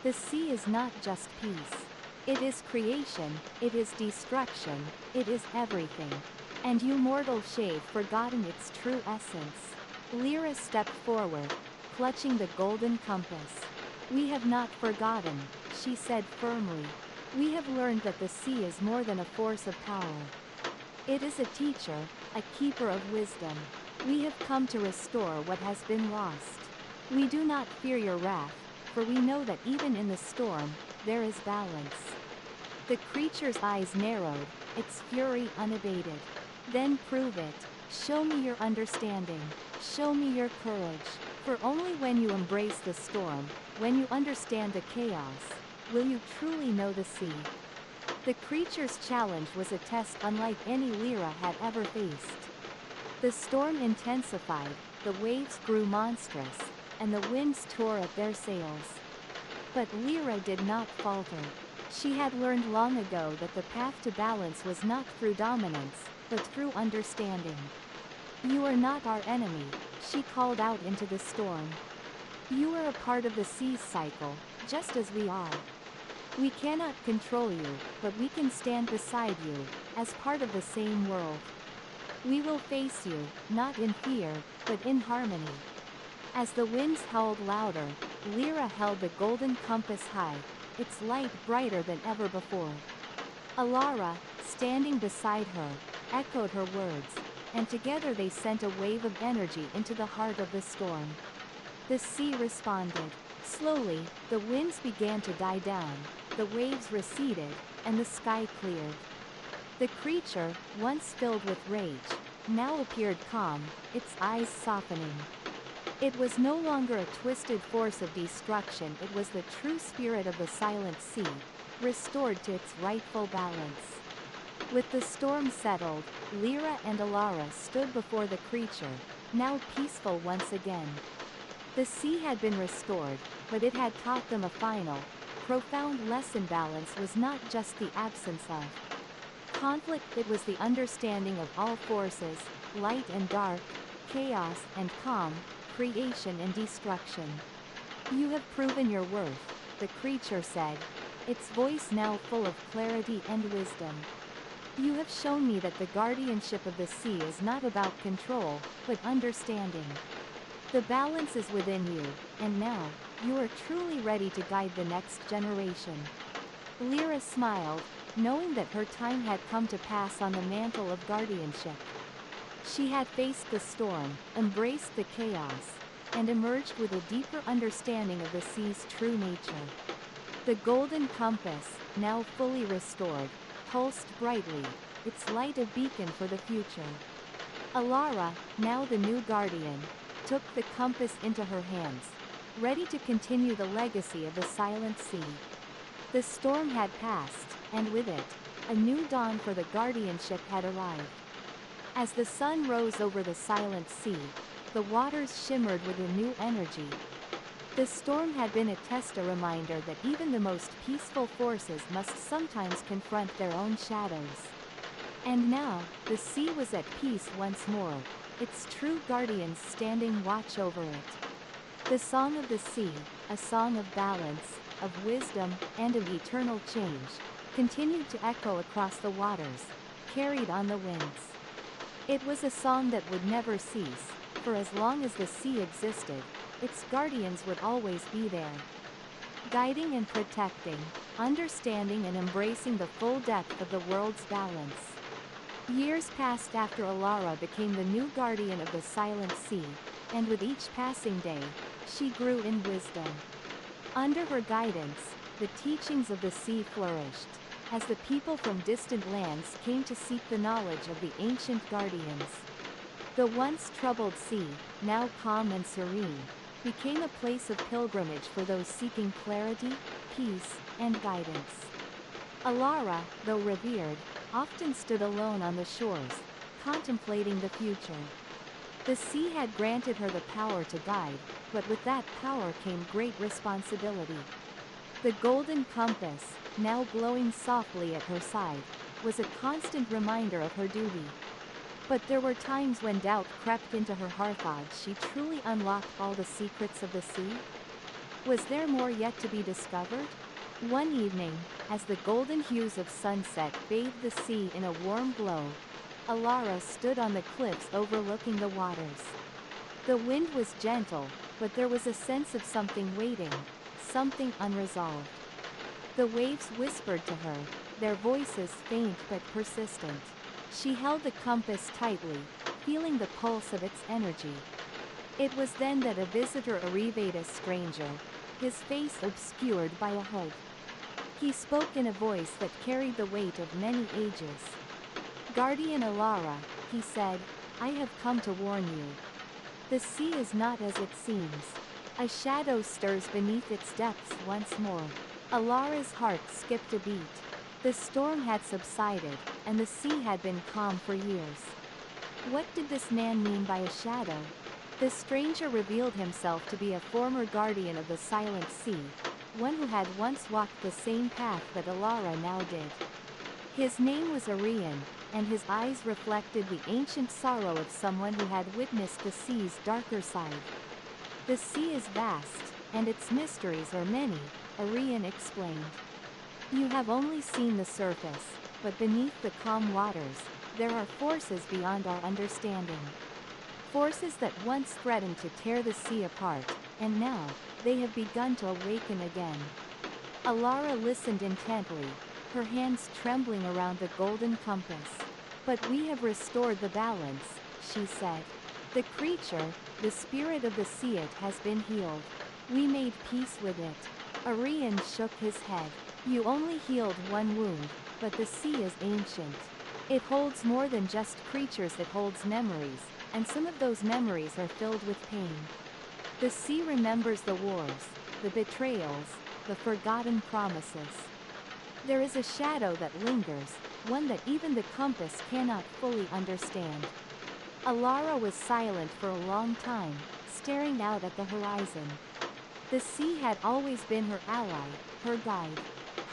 The sea is not just peace. It is creation, it is destruction, it is everything. And you mortals have forgotten its true essence." Lyra stepped forward, clutching the golden compass. "We have not forgotten," she said firmly. "We have learned that the sea is more than a force of power. It is a teacher, a keeper of wisdom. We have come to restore what has been lost. We do not fear your wrath, for we know that even in the storm, there is balance." The creature's eyes narrowed, its fury unabated. "Then prove it. Show me your understanding. Show me your courage. For only when you embrace the storm, when you understand the chaos, will you truly know the sea." The creature's challenge was a test unlike any Lyra had ever faced. The storm intensified, the waves grew monstrous, and the winds tore at their sails. But Lyra did not falter. She had learned long ago that the path to balance was not through dominance, but through understanding. "You are not our enemy," she called out into the storm. "You are a part of the sea's cycle, just as we are. We cannot control you, but we can stand beside you, as part of the same world. We will face you, not in fear, but in harmony." As the winds howled louder, Lyra held the golden compass high, its light brighter than ever before. Alara, standing beside her, echoed her words, and together they sent a wave of energy into the heart of the storm. The sea responded. Slowly, the winds began to die down, the waves receded, and the sky cleared. The creature, once filled with rage, now appeared calm, its eyes softening. It was no longer a twisted force of destruction, it was the true spirit of the silent sea, restored to its rightful balance. With the storm settled, Lyra and Alara stood before the creature, now peaceful once again. The sea had been restored, but it had taught them a final, profound lesson. Balance was not just the absence of conflict, it was the understanding of all forces, light and dark, chaos and calm, creation and destruction. You have proven your worth, the creature said, its voice now full of clarity and wisdom. You have shown me that the guardianship of the sea is not about control, but understanding. The balance is within you, and now, you are truly ready to guide the next generation. Lyra smiled, knowing that her time had come to pass on the mantle of guardianship. She had faced the storm, embraced the chaos, and emerged with a deeper understanding of the sea's true nature. The golden compass, now fully restored, pulsed brightly, its light a beacon for the future. Alara, now the new guardian, took the compass into her hands, ready to continue the legacy of the silent sea. The storm had passed, and with it, a new dawn for the guardianship had arrived. As the sun rose over the silent sea, the waters shimmered with a new energy. The storm had been a test, a reminder that even the most peaceful forces must sometimes confront their own shadows. And now, the sea was at peace once more, its true guardians standing watch over it. The song of the sea, a song of balance, of wisdom, and of eternal change, continued to echo across the waters, carried on the winds. It was a song that would never cease, for as long as the sea existed, its guardians would always be there. Guiding and protecting, understanding and embracing the full depth of the world's balance. Years passed after Alara became the new guardian of the silent sea, and with each passing day, she grew in wisdom. Under her guidance, the teachings of the sea flourished, as the people from distant lands came to seek the knowledge of the ancient guardians. The once troubled sea, now calm and serene, became a place of pilgrimage for those seeking clarity, peace, and guidance. Alara, though revered, often stood alone on the shores, contemplating the future. The sea had granted her the power to guide, but with that power came great responsibility. The golden compass, now glowing softly at her side, was a constant reminder of her duty. But there were times when doubt crept into her heart. Had she truly unlocked all the secrets of the sea? Was there more yet to be discovered? One evening, as the golden hues of sunset bathed the sea in a warm glow, Alara stood on the cliffs overlooking the waters. The wind was gentle, but there was a sense of something waiting, something unresolved. The waves whispered to her, their voices faint but persistent. She held the compass tightly, feeling the pulse of its energy. It was then that a visitor arrived, a stranger, his face obscured by a hood. He spoke in a voice that carried the weight of many ages. "Guardian Alara," he said, "I have come to warn you. The sea is not as it seems. A shadow stirs beneath its depths once more." Alara's heart skipped a beat. The storm had subsided, and the sea had been calm for years. What did this man mean by a shadow? The stranger revealed himself to be a former guardian of the silent sea, one who had once walked the same path that Alara now did. His name was Arian, and his eyes reflected the ancient sorrow of someone who had witnessed the sea's darker side. "The sea is vast, and its mysteries are many," Arian explained. "You have only seen the surface, but beneath the calm waters, there are forces beyond our understanding. Forces that once threatened to tear the sea apart, and now, they have begun to awaken again." Alara listened intently, her hands trembling around the golden compass. "But we have restored the balance," she said. "The creature, the spirit of the sea, it has been healed. We made peace with it." Arian shook his head. "You only healed one wound, but the sea is ancient. It holds more than just creatures, it holds memories, and some of those memories are filled with pain. The sea remembers the wars, the betrayals, the forgotten promises. There is a shadow that lingers, one that even the compass cannot fully understand. Alara was silent for a long time, staring out at the horizon. The sea had always been her ally, her guide.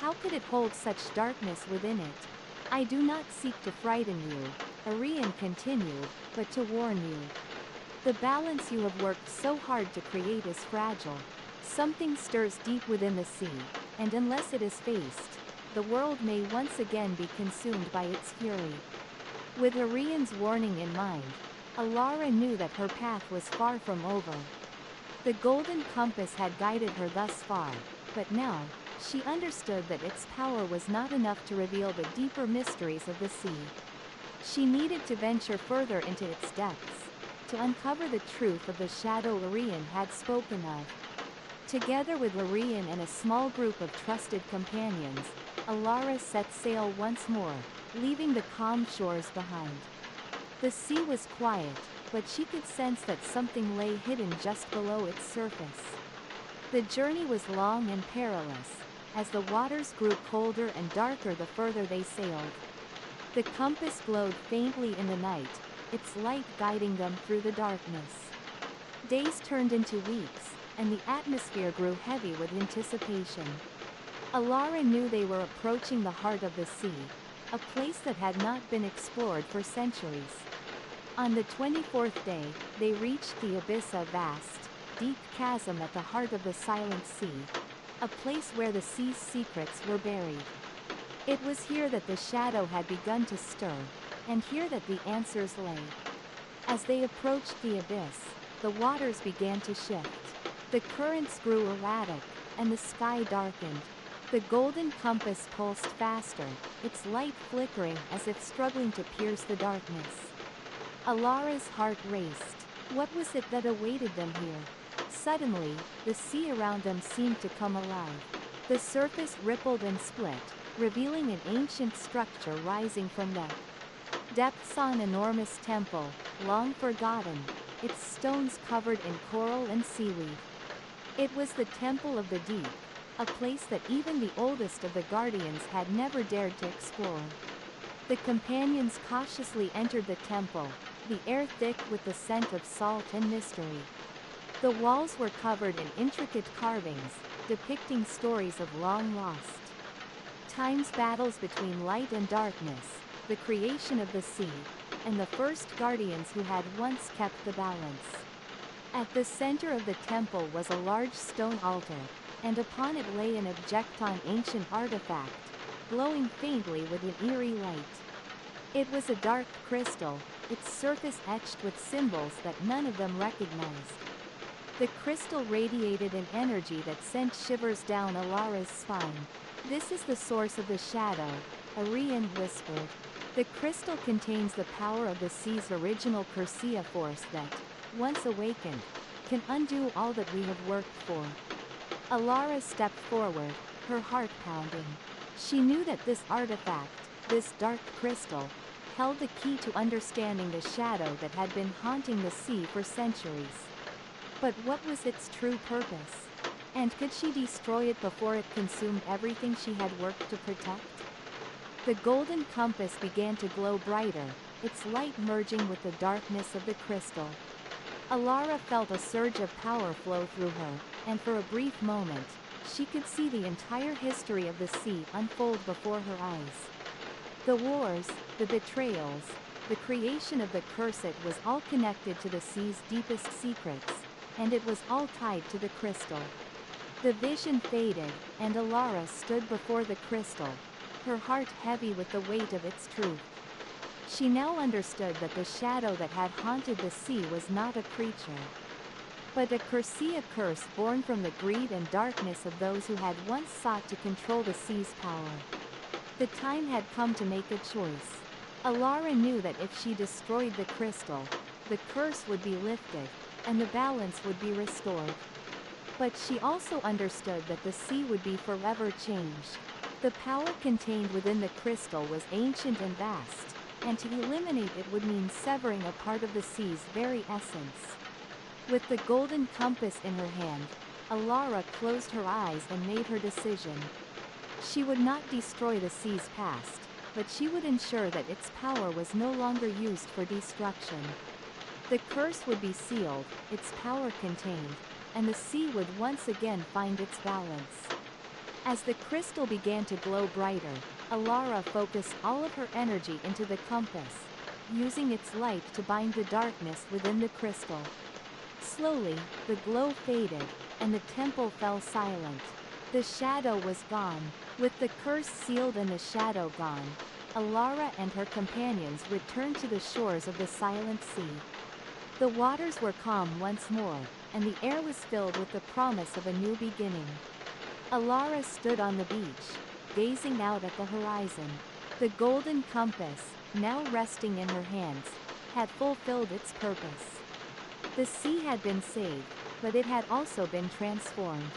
How could it hold such darkness within it? I do not seek to frighten you, Arian continued, but to warn you. The balance you have worked so hard to create is fragile. Something stirs deep within the sea, and unless it is faced, the world may once again be consumed by its fury. With Arian's warning in mind, Alara knew that her path was far from over. The golden compass had guided her thus far, but now, she understood that its power was not enough to reveal the deeper mysteries of the sea. She needed to venture further into its depths, to uncover the truth of the shadow Arian had spoken of. Together with Arian and a small group of trusted companions, Alara set sail once more, leaving the calm shores behind. The sea was quiet, but she could sense that something lay hidden just below its surface. The journey was long and perilous, as the waters grew colder and darker the further they sailed. The compass glowed faintly in the night, its light guiding them through the darkness. Days turned into weeks, and the atmosphere grew heavy with anticipation. Alara knew they were approaching the heart of the sea, a place that had not been explored for centuries. On the 24th day, they reached the abyss, a vast, deep chasm at the heart of the silent sea, a place where the sea's secrets were buried. It was here that the shadow had begun to stir, and here that the answers lay. As they approached the abyss, the waters began to shift. The currents grew erratic, and the sky darkened. The golden compass pulsed faster, its light flickering as if struggling to pierce the darkness. Alara's heart raced. What was it that awaited them here? Suddenly, the sea around them seemed to come alive. The surface rippled and split, revealing an ancient structure rising from the depths. An enormous temple, long forgotten, its stones covered in coral and seaweed. It was the Temple of the Deep, a place that even the oldest of the Guardians had never dared to explore. The companions cautiously entered the temple, the air thick with the scent of salt and mystery. The walls were covered in intricate carvings, depicting stories of long lost times, battles between light and darkness, the creation of the sea, and the first guardians who had once kept the balance. At the center of the temple was a large stone altar, and upon it lay an objecton, ancient artifact, glowing faintly with an eerie light. It was a dark crystal, its surface etched with symbols that none of them recognized. The crystal radiated an energy that sent shivers down Alara's spine. "This is the source of the shadow," Arian whispered. "The crystal contains the power of the sea's original Cursia force that, once awakened, can undo all that we have worked for." Alara stepped forward, her heart pounding. She knew that this artifact, this dark crystal, held the key to understanding the shadow that had been haunting the sea for centuries. But what was its true purpose? And could she destroy it before it consumed everything she had worked to protect? The golden compass began to glow brighter, its light merging with the darkness of the crystal. Alara felt a surge of power flow through her, and for a brief moment, she could see the entire history of the sea unfold before her eyes. The wars, the betrayals, the creation of the Cursed was all connected to the sea's deepest secrets, and it was all tied to the crystal. The vision faded, and Alara stood before the crystal, her heart heavy with the weight of its truth. She now understood that the shadow that had haunted the sea was not a creature, but a Cursia curse born from the greed and darkness of those who had once sought to control the sea's power. The time had come to make a choice. Alara knew that if she destroyed the crystal, the curse would be lifted, and the balance would be restored. But she also understood that the sea would be forever changed. The power contained within the crystal was ancient and vast, and to eliminate it would mean severing a part of the sea's very essence. With the golden compass in her hand, Alara closed her eyes and made her decision. She would not destroy the sea's past, but she would ensure that its power was no longer used for destruction. The curse would be sealed, its power contained, and the sea would once again find its balance. As the crystal began to glow brighter, Alara focused all of her energy into the compass, using its light to bind the darkness within the crystal. Slowly, the glow faded, and the temple fell silent. The shadow was gone. With the curse sealed and the shadow gone, Alara and her companions returned to the shores of the silent sea. The waters were calm once more, and the air was filled with the promise of a new beginning. Alara stood on the beach, gazing out at the horizon. The golden compass, now resting in her hands, had fulfilled its purpose. The sea had been saved, but it had also been transformed.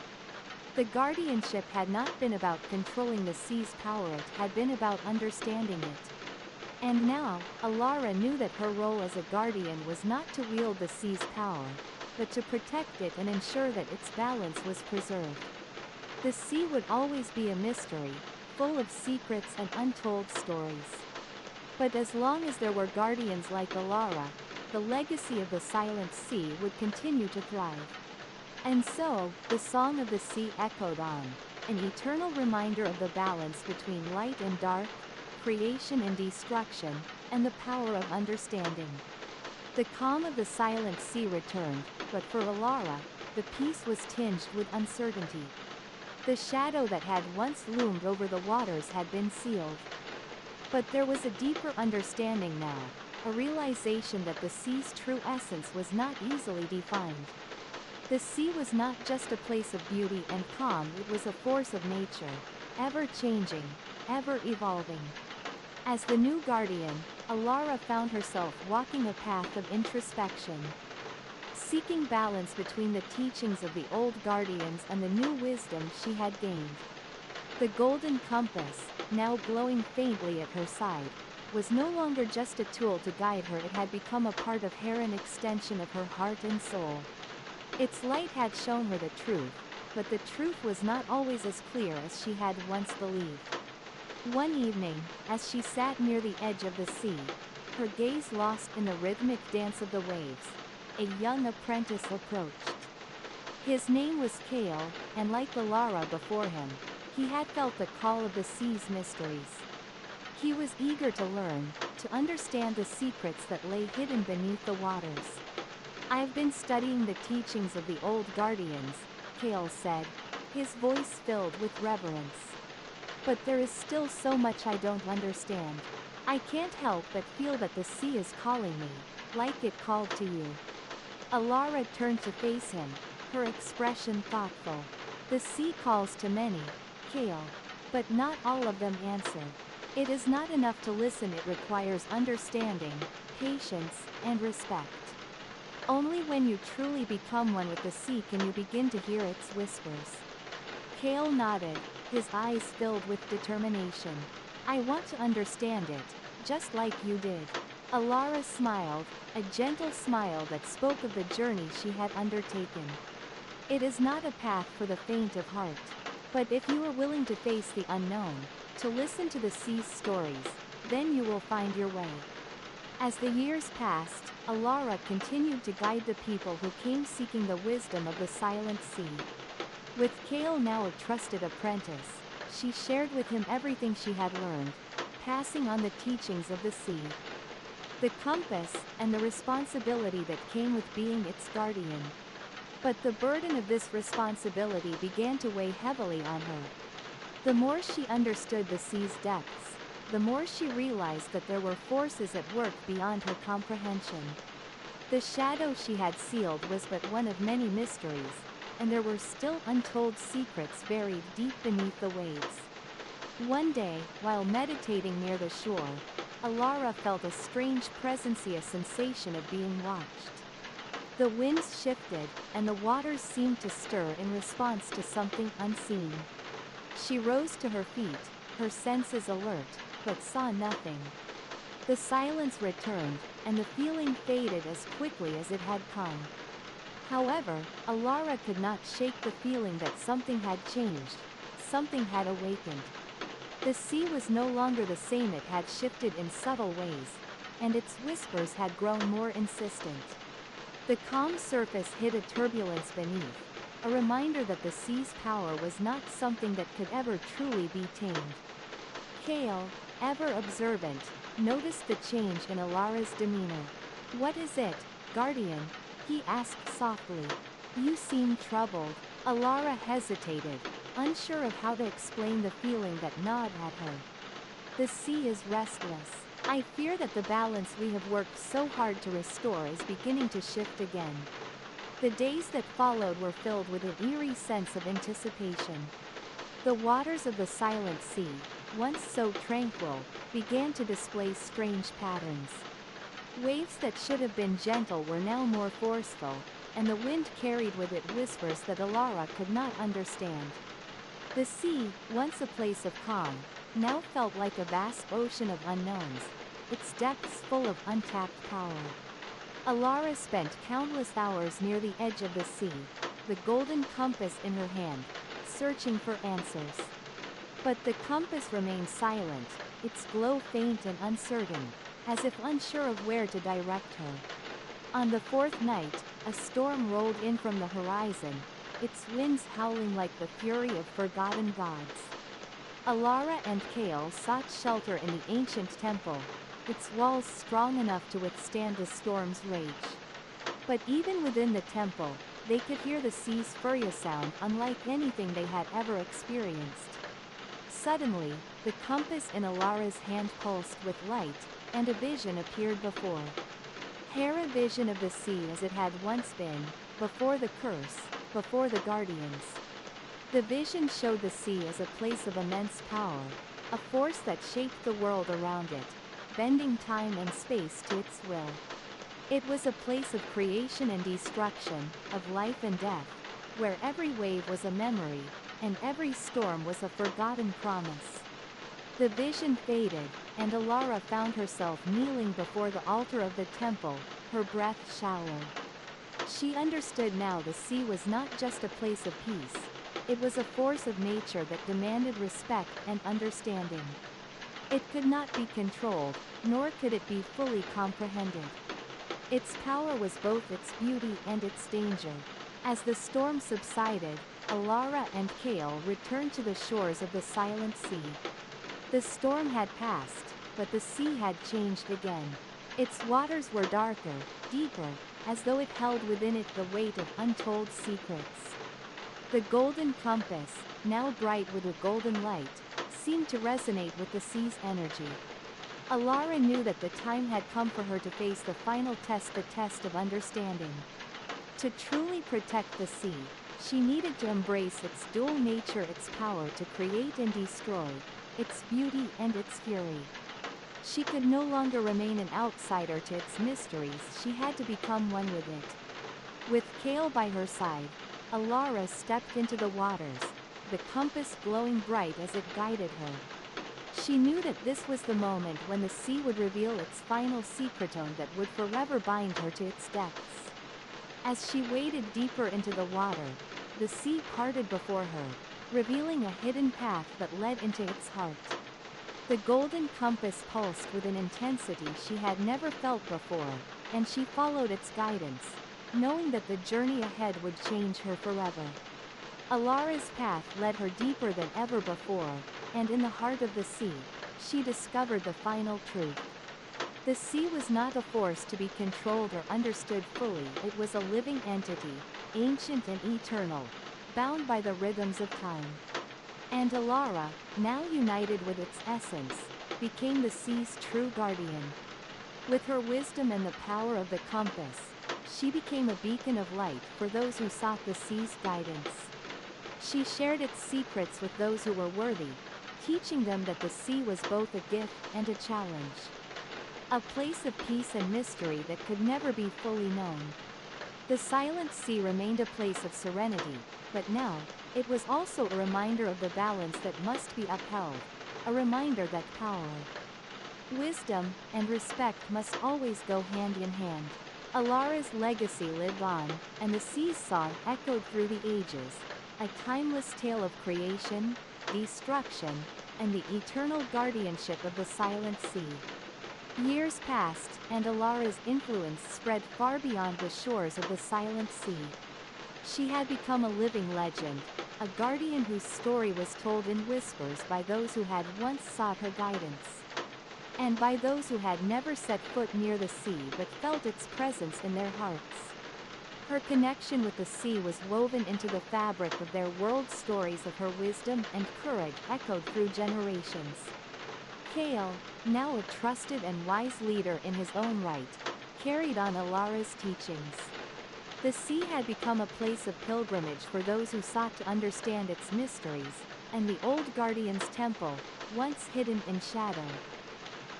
The guardianship had not been about controlling the sea's power, it had been about understanding it. And now, Alara knew that her role as a guardian was not to wield the sea's power, but to protect it and ensure that its balance was preserved. The sea would always be a mystery, full of secrets and untold stories. But as long as there were guardians like Alara, the legacy of the silent sea would continue to thrive. And so, the song of the sea echoed on, an eternal reminder of the balance between light and dark, creation and destruction, and the power of understanding. The calm of the silent sea returned, but for Alara, the peace was tinged with uncertainty. The shadow that had once loomed over the waters had been sealed. But there was a deeper understanding now, a realization that the sea's true essence was not easily defined. The sea was not just a place of beauty and calm, it was a force of nature, ever-changing, ever-evolving. As the new guardian, Alara found herself walking a path of introspection, seeking balance between the teachings of the old guardians and the new wisdom she had gained. The golden compass, now glowing faintly at her side, was no longer just a tool to guide her, it had become a part of her, an extension of her heart and soul. Its light had shown her the truth, but the truth was not always as clear as she had once believed. One evening, as she sat near the edge of the sea, her gaze lost in the rhythmic dance of the waves, a young apprentice approached. His name was Kale, and like the Lara before him, he had felt the call of the sea's mysteries. He was eager to learn, to understand the secrets that lay hidden beneath the waters. "I've been studying the teachings of the old guardians," Kale said, his voice filled with reverence. "But there is still so much I don't understand. I can't help but feel that the sea is calling me, like it called to you." Alara turned to face him, her expression thoughtful. "The sea calls to many, Kale. But not all of them answer. It is not enough to listen, it requires understanding, patience, and respect. Only when you truly become one with the sea can you begin to hear its whispers." Kale nodded, his eyes filled with determination. "I want to understand it, just like you did." Alara smiled, a gentle smile that spoke of the journey she had undertaken. "It is not a path for the faint of heart. But if you are willing to face the unknown, to listen to the sea's stories, then you will find your way." As the years passed, Alara continued to guide the people who came seeking the wisdom of the silent sea. With Kale now a trusted apprentice, she shared with him everything she had learned, passing on the teachings of the sea, the compass, and the responsibility that came with being its guardian. But the burden of this responsibility began to weigh heavily on her. The more she understood the sea's depths, the more she realized that there were forces at work beyond her comprehension. The shadow she had sealed was but one of many mysteries, and there were still untold secrets buried deep beneath the waves. One day, while meditating near the shore, Alara felt a strange presence, a sensation of being watched. The winds shifted, and the waters seemed to stir in response to something unseen. She rose to her feet, her senses alert, but saw nothing. The silence returned, and the feeling faded as quickly as it had come. However, Alara could not shake the feeling that something had changed, something had awakened. The sea was no longer the same, it had shifted in subtle ways, and its whispers had grown more insistent. The calm surface hid a turbulence beneath, a reminder that the sea's power was not something that could ever truly be tamed. Kale, ever observant, noticed the change in Alara's demeanor. "What is it, Guardian?" he asked softly. "You seem troubled." Alara hesitated, unsure of how to explain the feeling that gnawed at her. "The sea is restless. I fear that the balance we have worked so hard to restore is beginning to shift again." The days that followed were filled with an eerie sense of anticipation. The waters of the silent sea, once so tranquil, began to display strange patterns. Waves that should have been gentle were now more forceful, and the wind carried with it whispers that Alara could not understand. The sea, once a place of calm, now felt like a vast ocean of unknowns, its depths full of untapped power. Alara spent countless hours near the edge of the sea, the golden compass in her hand, searching for answers. But the compass remained silent, its glow faint and uncertain, as if unsure of where to direct her. On the fourth night, a storm rolled in from the horizon, its winds howling like the fury of forgotten gods. Alara and Kale sought shelter in the ancient temple, its walls strong enough to withstand the storm's rage. But even within the temple, they could hear the sea's furious sound unlike anything they had ever experienced. Suddenly, the compass in Alara's hand pulsed with light, and a vision appeared before her, a vision of the sea as it had once been, before the curse, before the guardians. The vision showed the sea as a place of immense power, a force that shaped the world around it, bending time and space to its will. It was a place of creation and destruction, of life and death, where every wave was a memory, and every storm was a forgotten promise. The vision faded, and Alara found herself kneeling before the altar of the temple, her breath shallow. She understood now the sea was not just a place of peace, it was a force of nature that demanded respect and understanding. It could not be controlled, nor could it be fully comprehended. Its power was both its beauty and its danger. As the storm subsided, Alara and Kale returned to the shores of the silent sea. The storm had passed, but the sea had changed again. Its waters were darker, deeper, as though it held within it the weight of untold secrets. The golden compass, now bright with a golden light, seemed to resonate with the sea's energy. Alara knew that the time had come for her to face the final test, the test of understanding. To truly protect the sea, she needed to embrace its dual nature, its power to create and destroy, its beauty and its fury. She could no longer remain an outsider to its mysteries, she had to become one with it. With Kale by her side, Alara stepped into the waters, the compass glowing bright as it guided her. She knew that this was the moment when the sea would reveal its final secretome that would forever bind her to its depths. As she waded deeper into the water, the sea parted before her, revealing a hidden path that led into its heart. The golden compass pulsed with an intensity she had never felt before, and she followed its guidance, knowing that the journey ahead would change her forever. Alara's path led her deeper than ever before, and in the heart of the sea, she discovered the final truth. The sea was not a force to be controlled or understood fully, it was a living entity, ancient and eternal, bound by the rhythms of time. And Alara, now united with its essence, became the sea's true guardian. With her wisdom and the power of the compass, she became a beacon of light for those who sought the sea's guidance. She shared its secrets with those who were worthy, teaching them that the sea was both a gift and a challenge. A place of peace and mystery that could never be fully known. The silent sea remained a place of serenity, but now, it was also a reminder of the balance that must be upheld, a reminder that power Wisdom and respect must always go hand in hand. Alara's legacy lived on, and the sea's song echoed through the ages, a timeless tale of creation, destruction, and the eternal guardianship of the silent sea. Years passed, and Alara's influence spread far beyond the shores of the silent sea. She had become a living legend, a guardian whose story was told in whispers by those who had once sought her guidance, and by those who had never set foot near the sea but felt its presence in their hearts. Her connection with the sea was woven into the fabric of their world. Stories of her wisdom and courage echoed through generations. Kale, now a trusted and wise leader in his own right, carried on Alara's teachings. The sea had become a place of pilgrimage for those who sought to understand its mysteries, and the old guardian's temple, once hidden in shadow,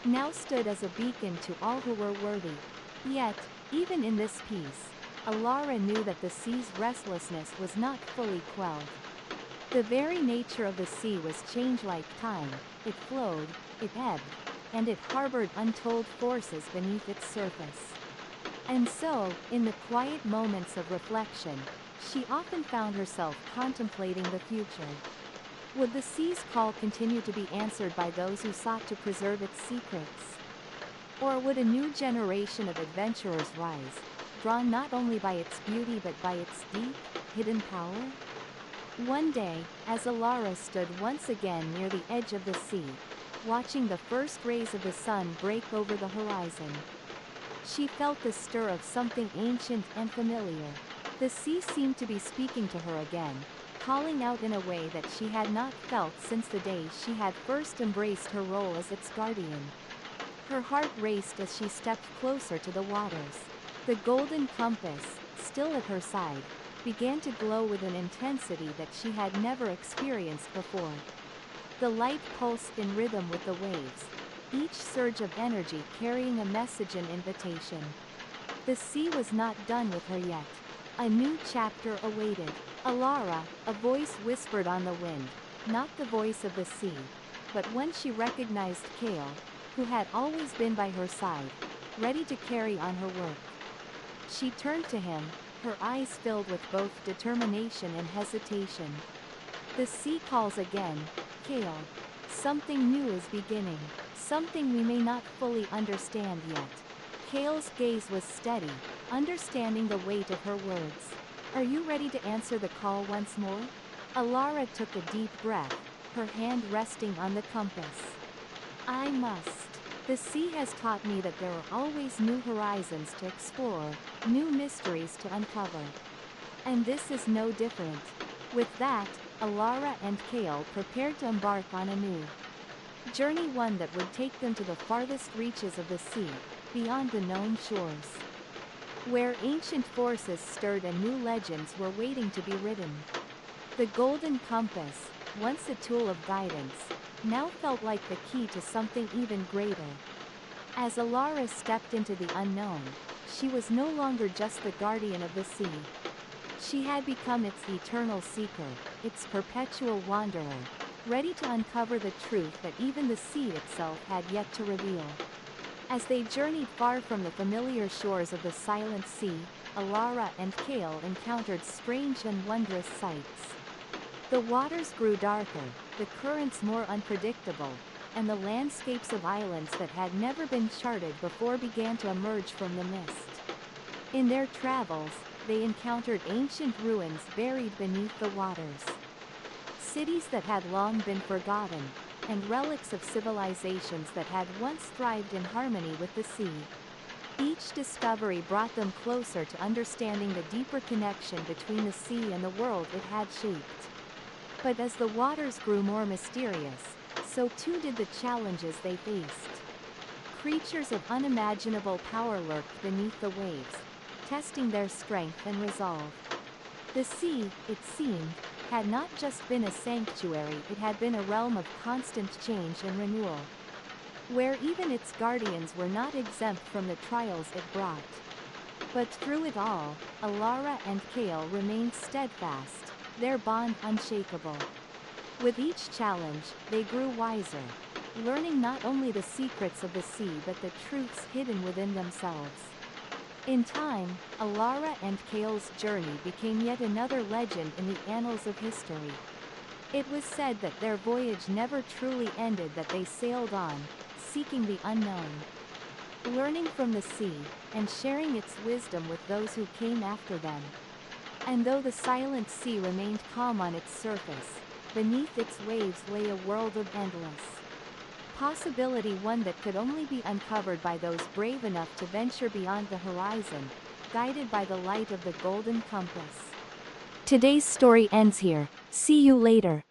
now stood as a beacon to all who were worthy. Yet, even in this peace, Alara knew that the sea's restlessness was not fully quelled. The very nature of the sea was changed like time. It flowed, it ebbed, and it harbored untold forces beneath its surface. And so, in the quiet moments of reflection, she often found herself contemplating the future. Would the sea's call continue to be answered by those who sought to preserve its secrets? Or would a new generation of adventurers rise, drawn not only by its beauty but by its deep, hidden power? One day, as Alara stood once again near the edge of the sea, watching the first rays of the sun break over the horizon, she felt the stir of something ancient and familiar. The sea seemed to be speaking to her again, calling out in a way that she had not felt since the day she had first embraced her role as its guardian. Her heart raced as she stepped closer to the waters. The golden compass, still at her side, began to glow with an intensity that she had never experienced before. The light pulsed in rhythm with the waves, each surge of energy carrying a message and invitation. The sea was not done with her yet. A new chapter awaited. Alara, a voice whispered on the wind, not the voice of the sea, but one she recognized: Kale, who had always been by her side, ready to carry on her work. She turned to him, her eyes filled with both determination and hesitation. The sea calls again, Kale. Something new is beginning, something we may not fully understand yet. Kale's gaze was steady, understanding the weight of her words. Are you ready to answer the call once more? Alara took a deep breath, her hand resting on the compass. I must. The sea has taught me that there are always new horizons to explore, new mysteries to uncover. And this is no different. With that, Alara and Kale prepared to embark on a new journey, one that would take them to the farthest reaches of the sea, beyond the known shores, where ancient forces stirred and new legends were waiting to be written. The golden compass, once a tool of guidance, now felt like the key to something even greater. As Alara stepped into the unknown, she was no longer just the guardian of the sea. She had become its eternal seeker, its perpetual wanderer, ready to uncover the truth that even the sea itself had yet to reveal. As they journeyed far from the familiar shores of the silent sea, Alara and Kale encountered strange and wondrous sights. The waters grew darker, the currents more unpredictable, and the landscapes of islands that had never been charted before began to emerge from the mist. In their travels, they encountered ancient ruins buried beneath the waters, cities that had long been forgotten, and relics of civilizations that had once thrived in harmony with the sea. Each discovery brought them closer to understanding the deeper connection between the sea and the world it had shaped. But as the waters grew more mysterious, so too did the challenges they faced. Creatures of unimaginable power lurked beneath the waves, testing their strength and resolve. The sea, it seemed, had not just been a sanctuary, it had been a realm of constant change and renewal, where even its guardians were not exempt from the trials it brought. But through it all, Alara and Kale remained steadfast, their bond unshakable. With each challenge, they grew wiser, learning not only the secrets of the sea but the truths hidden within themselves. In time, Alara and Kale's journey became yet another legend in the annals of history. It was said that their voyage never truly ended, that they sailed on, seeking the unknown, learning from the sea, and sharing its wisdom with those who came after them. And though the silent sea remained calm on its surface, beneath its waves lay a world of endless possibility, one that could only be uncovered by those brave enough to venture beyond the horizon, guided by the light of the golden compass. Today's story ends here. See you later.